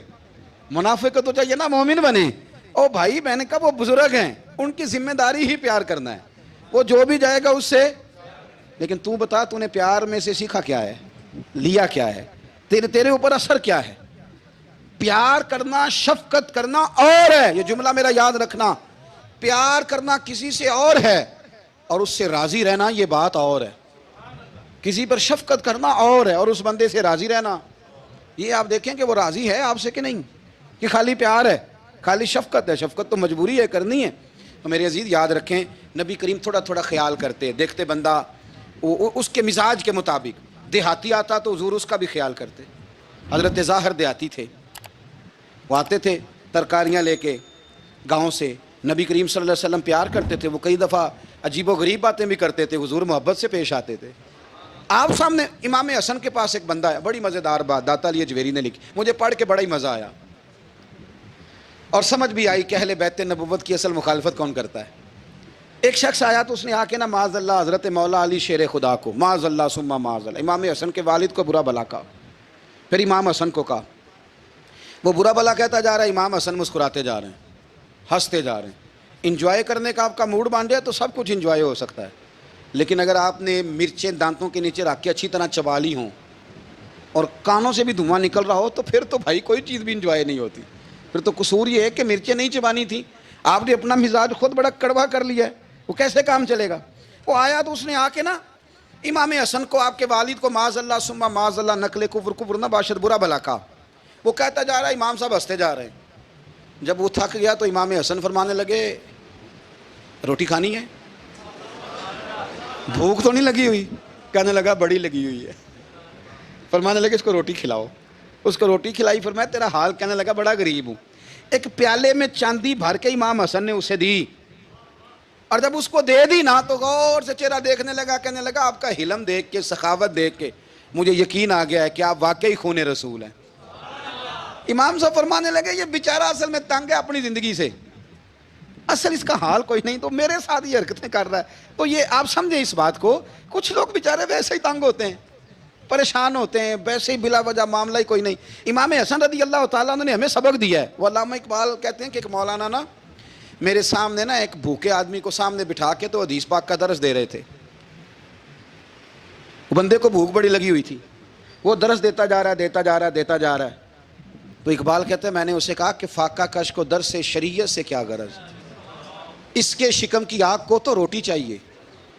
منافق کو تو چاہیے نا مومن بنے. او بھائی میں نے کہا وہ بزرگ ہیں، ان کی ذمہ داری ہی پیار کرنا ہے، وہ جو بھی جائے گا اس سے. لیکن تو بتا تو نے پیار میں سے سیکھا کیا ہے، لیا کیا ہے، تیرے اوپر اثر کیا ہے. پیار کرنا، شفقت کرنا اور ہے، یہ جملہ میرا یاد رکھنا، پیار کرنا کسی سے اور ہے اور اس سے راضی رہنا یہ بات اور ہے. کسی پر شفقت کرنا اور ہے اور اس بندے سے راضی رہنا، یہ آپ دیکھیں کہ وہ راضی ہے آپ سے کہ نہیں، کہ خالی پیار ہے، خالی شفقت ہے. شفقت تو مجبوری ہے، کرنی ہے. تو میرے عزیز یاد رکھیں نبی کریم تھوڑا تھوڑا خیال کرتے، دیکھتے بندہ اس کے مزاج کے مطابق. دیہاتی آتا تو حضور اس کا بھی خیال کرتے. حضرت ظاہر دیہاتی تھے، وہ آتے تھے ترکاریاں لے کے گاؤں سے، نبی کریم صلی اللہ علیہ وسلم پیار کرتے تھے. وہ کئی دفعہ عجیب و غریب باتیں بھی کرتے تھے، حضور محبت سے پیش آتے تھے. آپ سامنے امام حسن کے پاس ایک بندہ ہے، بڑی مزیدار بات داتا علی اجویری نے لکھی، مجھے پڑھ کے بڑا ہی مزہ آیا اور سمجھ بھی آئی کہ اہل بیت نبوت کی اصل مخالفت کون کرتا ہے. ایک شخص آیا تو اس نے آ کے نا معاذ اللہ حضرت مولا علی شیر خدا کو، معاذ اللہ ثم معاذ اللہ، امام حسن کے والد کو برا بلا کہا. پھر امام حسن کو کہا، وہ برا بلا کہتا جا رہا ہے، امام حسن مسکراتے جا رہے ہیں، ہنستے جا رہے ہیں. انجوائے کرنے کا آپ کا موڈ بن جائے تو سب کچھ انجوائے ہو سکتا ہے، لیکن اگر آپ نے مرچیں دانتوں کے نیچے رکھ کے اچھی طرح چبا لی ہوں اور کانوں سے بھی دھواں نکل رہا ہو تو پھر تو بھائی کوئی چیز بھی انجوائے نہیں ہوتی. پھر تو قصور یہ ہے کہ مرچیں نہیں چبانی تھی، آپ نے اپنا مزاج خود بڑا کڑوا کر لیا ہے، وہ کیسے کام چلے گا. وہ آیا تو اس نے آ کے نا امام حسن کو، آپ کے والد کو، معاذ اللہ ثم معاذ اللہ نقل کفر نہ باشد برا بلا کہا. وہ کہتا جا رہا ہے، امام صاحب ہنستے جا رہے ہیں. جب وہ تھک گیا تو امام حسن فرمانے لگے روٹی کھانی ہے، بھوک تو نہیں لگی ہوئی؟ کہنے لگا بڑی لگی ہوئی ہے. فرمانے لگے اس کو روٹی کھلاؤ. اس کو روٹی کھلائی. فرمایا تیرا حال؟ کہنے لگا بڑا غریب ہوں. ایک پیالے میں چاندی بھر کے امام حسن نے اسے دی، اور جب اس کو دے دی نا تو غور سے چہرہ دیکھنے لگا. کہنے لگا آپ کا حلم دیکھ کے، سخاوت دیکھ کے مجھے یقین آ گیا ہے کہ آپ واقعی خون رسول ہیں. امام صاحب فرمانے لگے یہ بیچارہ اصل میں تنگ ہے اپنی زندگی سے، اصل اس کا حال کوئی نہیں، تو میرے ساتھ یہ حرکتیں کر رہا ہے. تو یہ آپ سمجھیں اس بات کو، کچھ لوگ بیچارے ویسے ہی تنگ ہوتے ہیں، پریشان ہوتے ہیں، ویسے ہی بلا وجہ معاملہ ہی کوئی نہیں. امام حسن رضی اللہ تعالیٰ عنہ نے ہمیں سبق دیا ہے. وہ علامہ اقبال کہتے ہیں کہ ایک مولانا نا میرے سامنے نا ایک بھوکے آدمی کو سامنے بٹھا کے تو حدیث پاک کا درس دے رہے تھے. وہ بندے کو بھوک بڑی لگی ہوئی تھی، وہ درس دیتا جا رہا ہے. تو اقبال کہتے ہیں میں نے اسے کہا کہ فاقہ کش کو درس شریعت سے کیا غرض، اس کے شکم کی آگ کو تو روٹی چاہیے.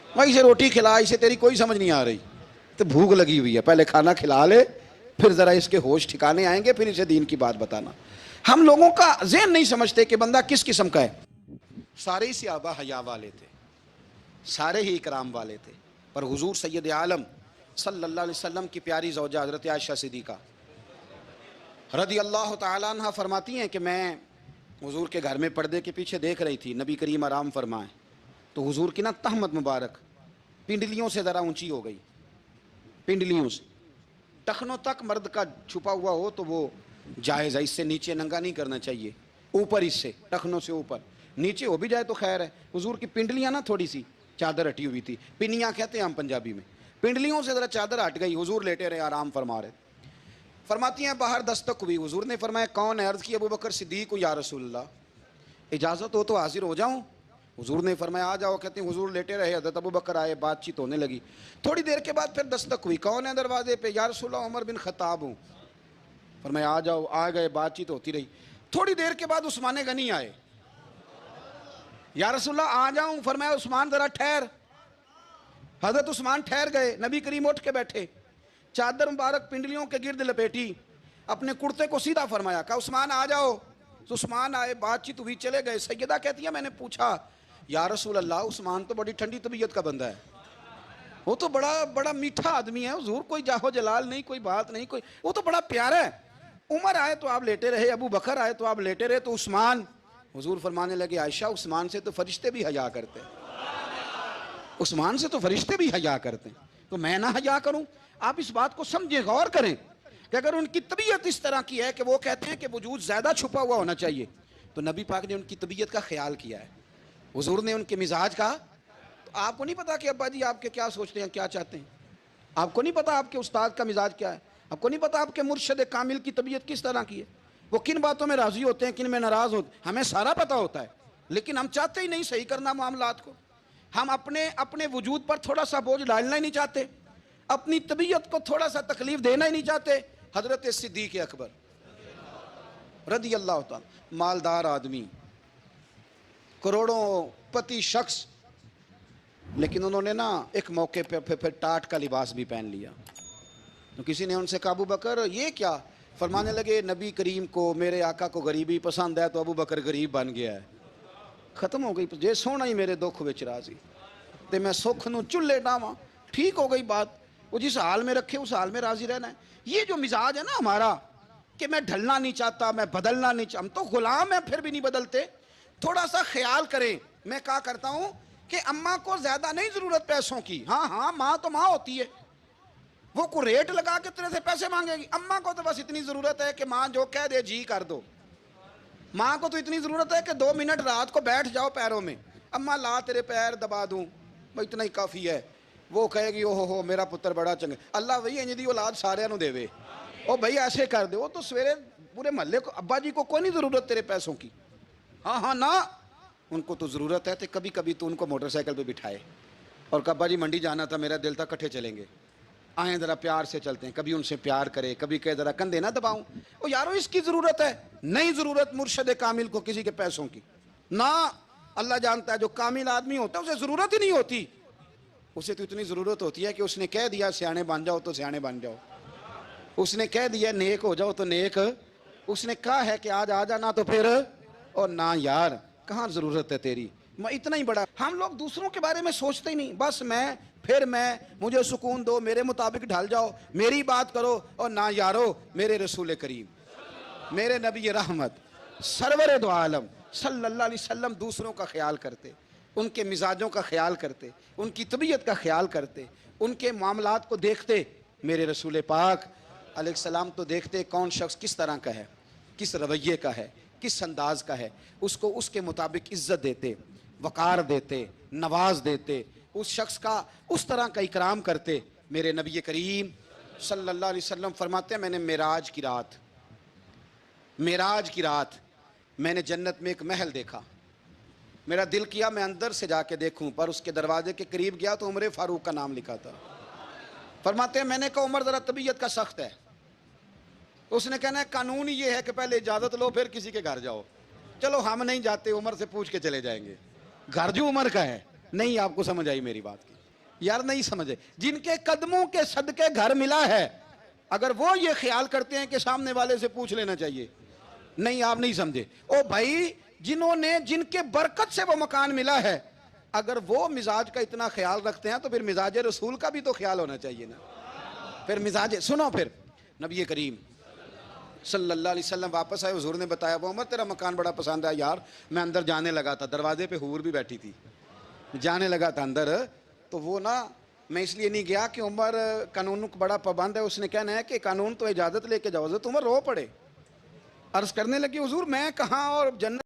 بھائی اسے روٹی کھلا، اسے تیری کوئی سمجھ نہیں آ رہی، تو بھوک لگی ہوئی ہے، پہلے کھانا کھلا لے، پھر ذرا اس کے ہوش ٹھکانے آئیں گے، پھر اسے دین کی بات بتانا. ہم لوگوں کا ذہن نہیں سمجھتے کہ بندہ کس قسم کا ہے. سارے ہی صحابہ حیا والے تھے، سارے ہی اکرام والے تھے، پر حضور سید عالم صلی اللہ علیہ وسلم کی پیاری زوجہ حضرت عائشہ صدیقہ رضی اللہ تعالیٰ عنہ فرماتی ہیں کہ میں حضور کے گھر میں پردے کے پیچھے دیکھ رہی تھی، نبی کریم آرام فرمائیں تو حضور کی نا تہمت مبارک پنڈلیوں سے ذرا اونچی ہو گئی، پنڈلیوں سے ٹخنوں تک مرد کا چھپا ہوا ہو تو وہ جائز ہے، اس سے نیچے ننگا نہیں کرنا چاہیے، اوپر اس سے ٹخنوں سے اوپر، نیچے ہو بھی جائے تو خیر ہے. حضور کی پنڈلیاں نا تھوڑی سی چادر ہٹی ہوئی تھی، پنیاں کہتے ہیں ہم پنجابی میں، پنڈلیوں سے ذرا چادر ہٹ گئی، حضور لیٹے رہے آرام فرما رہے. فرماتی ہیں باہر دستک ہوئی، حضور نے فرمایا کون ہے؟ عرض کی ابو بکر صدیق یا رسول اللہ، اجازت ہو تو حاضر ہو جاؤں؟ حضور نے فرمایا آ جاؤ. کہتے ہیں حضور لیٹے رہے، حضرت ابو بکر آئے، بات چیت ہونے لگی. تھوڑی دیر کے بعد پھر دستک ہوئی، کون ہے دروازے پہ؟ یا رسول اللہ عمر بن خطاب ہوں. فرمایا آ جاؤ. آ گئے، بات چیت ہوتی رہی. تھوڑی دیر کے بعد عثمان غنی آئے، یا رسول اللہ آ جاؤں؟ فرمایا عثمان ذرا ٹھہر. حضرت عثمان ٹھہر گئے. نبی کریم اٹھ کے بیٹھے، چادر مبارک پنڈلیوں کے گرد لپیٹی، اپنے کرتے کو سیدھا فرمایا، کہا عثمان آ جاؤ. تو عثمان آئے، بات چیت ہوئی، چلے گئے. سیدہ کہتی ہے میں نے پوچھا یا رسول اللہ عثمان تو بڑی ٹھنڈی طبیعت کا بندہ ہے، وہ تو بڑا میٹھا آدمی ہے حضور، کوئی جاہو جلال نہیں، کوئی بات نہیں، کوئی، وہ تو بڑا پیارا ہے۔ عمر آئے تو آپ لیٹے رہے، ابو بکر آئے تو آپ لیٹے رہے، تو عثمان، حضور فرمانے لگے عائشہ عثمان سے تو فرشتے بھی حیا کرتے ہیں، عثمان سے تو فرشتے بھی حیا کرتے ہیں، تو میں نہ حیا کروں؟ آپ اس بات کو سمجھیں، غور کریں کہ اگر ان کی طبیعت اس طرح کی ہے کہ وہ کہتے ہیں کہ وجود زیادہ چھپا ہوا ہونا چاہیے، تو نبی پاک نے ان کی طبیعت کا خیال کیا ہے، حضور نے ان کے مزاج کا۔ تو آپ کو نہیں پتا کہ ابا جی آپ کے کیا سوچتے ہیں، کیا چاہتے ہیں؟ آپ کو نہیں پتا آپ کے استاد کا مزاج کیا ہے؟ آپ کو نہیں پتا آپ کے مرشد کامل کی طبیعت کس طرح کی ہے؟ وہ کن باتوں میں راضی ہوتے ہیں، کن میں ناراض ہوتے ہیں، ہمیں سارا پتا ہوتا ہے، لیکن ہم چاہتے ہی نہیں صحیح کرنا معاملات کو۔ ہم اپنے وجود پر تھوڑا سا بوجھ ڈالنا ہی نہیں چاہتے، اپنی طبیعت کو تھوڑا سا تکلیف دینا ہی نہیں چاہتے۔ حضرت صدیق اکبر رضی اللہ تعالی، مالدار آدمی، کروڑوں پتی شخص، لیکن انہوں نے نا ایک موقع پہ پھر ٹاٹ کا لباس بھی پہن لیا۔ تو کسی نے ان سے کہا ابو بکر یہ کیا؟ فرمانے لگے نبی کریم کو، میرے آقا کو غریبی پسند ہے، تو ابو بکر غریب بن گیا ہے۔ ختم ہو گئی، جے سونا ہی میرے دکھ وچ راضی تے میں سکھ نو چلے ڈاواں، ٹھیک ہو گئی بات۔ وہ جس حال میں رکھے اس حال میں راضی رہنا ہے۔ یہ جو مزاج ہے نا ہمارا کہ میں ڈھلنا نہیں چاہتا، میں بدلنا نہیں چاہتا، ہم تو غلام ہیں پھر بھی نہیں بدلتے۔ تھوڑا سا خیال کریں۔ میں کہا کرتا ہوں کہ اماں کو زیادہ نہیں ضرورت پیسوں کی، ہاں ماں تو ماں ہوتی ہے، وہ کو ریٹ لگا کے تیرے سے پیسے مانگے گی۔ اماں کو تو بس اتنی ضرورت ہے کہ ماں جو کہہ دے جی کر دو۔ ماں کو تو اتنی ضرورت ہے کہ 2 منٹ رات کو بیٹھ جاؤ پیروں میں، اماں لا تیرے پیر دبا دوں، بھائی اتنا ہی کافی ہے۔ وہ کہے گی او ہو میرا پتر بڑا چنگا، اللہ وہی انج دی اولاد سارے نو دے وے، او بھائی ایسے کر دے۔ وہ تو سویرے پورے محلے کو، ابا جی کو کوئی نہیں ضرورت تیرے پیسوں کی، ہاں نا، ان کو تو ضرورت ہے۔ تو کبھی کبھی تو ان کو موٹر سائیکل پہ بٹھائے اور کہ ابا جی منڈی جانا تھا، میرا دل تھا کٹھے چلیں گے، آئیں ذرا پیار سے چلتے ہیں۔ کبھی ان سے پیار کرے، کبھی کہے ذرا کندھے نہ دباؤں، او یارو اس کی ضرورت ہے، نہیں ضرورت مرشد کامل کو کسی کے پیسوں کی نہ۔ اللہ جانتا ہے جو کامل آدمی ہوتا ہے اسے ضرورت ہی نہیں ہوتی، اسے تو اتنی ضرورت ہوتی ہے کہ اس نے کہہ دیا سیانے بن جاؤ تو سیانے بن جاؤ، اس نے کہہ دیا نیک ہو جاؤ تو نیک، اس نے کہا ہے کہ آج آ جانا تو پھر، اور نہ یار کہاں ضرورت ہے تیری، میں اتنا ہی بڑا۔ ہم لوگ دوسروں کے بارے میں سوچتے ہی نہیں، بس میں مجھے سکون دو، میرے مطابق ڈھل جاؤ، میری بات کرو، اور نہ یارو میرے رسول کریم، میرے نبی رحمت سرور دو عالم صلی اللہ علیہ وسلم دوسروں کا خیال کرتے، ان کے مزاجوں کا خیال کرتے، ان کی طبیعت کا خیال کرتے، ان کے معاملات کو دیکھتے۔ میرے رسول پاک علیہ السلام تو دیکھتے کون شخص کس طرح کا ہے، کس رویے کا ہے، کس انداز کا ہے، اس کو اس کے مطابق عزت دیتے، وقار دیتے، نواز دیتے، اس شخص کا اس طرح کا اکرام کرتے۔ میرے نبی کریم صلی اللہ علیہ وسلم فرماتے ہیں میں نے معراج کی رات میں نے جنت میں ایک محل دیکھا، میرا دل کیا میں اندر سے جا کے دیکھوں، پر اس کے دروازے کے قریب گیا تو عمر فاروق کا نام لکھا تھا۔ فرماتے ہیں میں نے کہا عمر ذرا طبیعت کا سخت ہے، اس نے کہنا ہے قانون یہ ہے کہ پہلے اجازت لو پھر کسی کے گھر جاؤ۔ چلو ہم نہیں جاتے، عمر سے پوچھ کے چلے جائیں گے، گھر جو عمر کا ہے۔ نہیں آپ کو سمجھ آئی میری بات کی؟ یار نہیں سمجھے، جن کے قدموں کے صدقے گھر ملا ہے، اگر وہ یہ خیال کرتے ہیں کہ سامنے والے سے پوچھ لینا چاہیے، نہیں آپ نہیں سمجھے۔ او بھائی جن کے برکت سے وہ مکان ملا ہے، اگر وہ مزاج کا اتنا خیال رکھتے ہیں تو پھر مزاج رسول کا بھی تو خیال ہونا چاہیے نا۔ پھر مزاج سنو، پھر نبی کریم صلی اللہ علیہ وسلم واپس آئے، حضور نے بتایا وہ عمر تیرا مکان بڑا پسند ہے یار، میں اندر جانے لگا تھا، دروازے پہ حور بھی بیٹھی تھی، جانے لگا تھا اندر، تو وہ نا میں اس لیے نہیں گیا کہ عمر قانون کو بڑا پابند ہے، اس نے کہنا ہے کہ قانون تو اجازت لے کے جاؤ، حضرت عمر رو پڑے، عرض کرنے لگی حضور میں کہاں اور جنت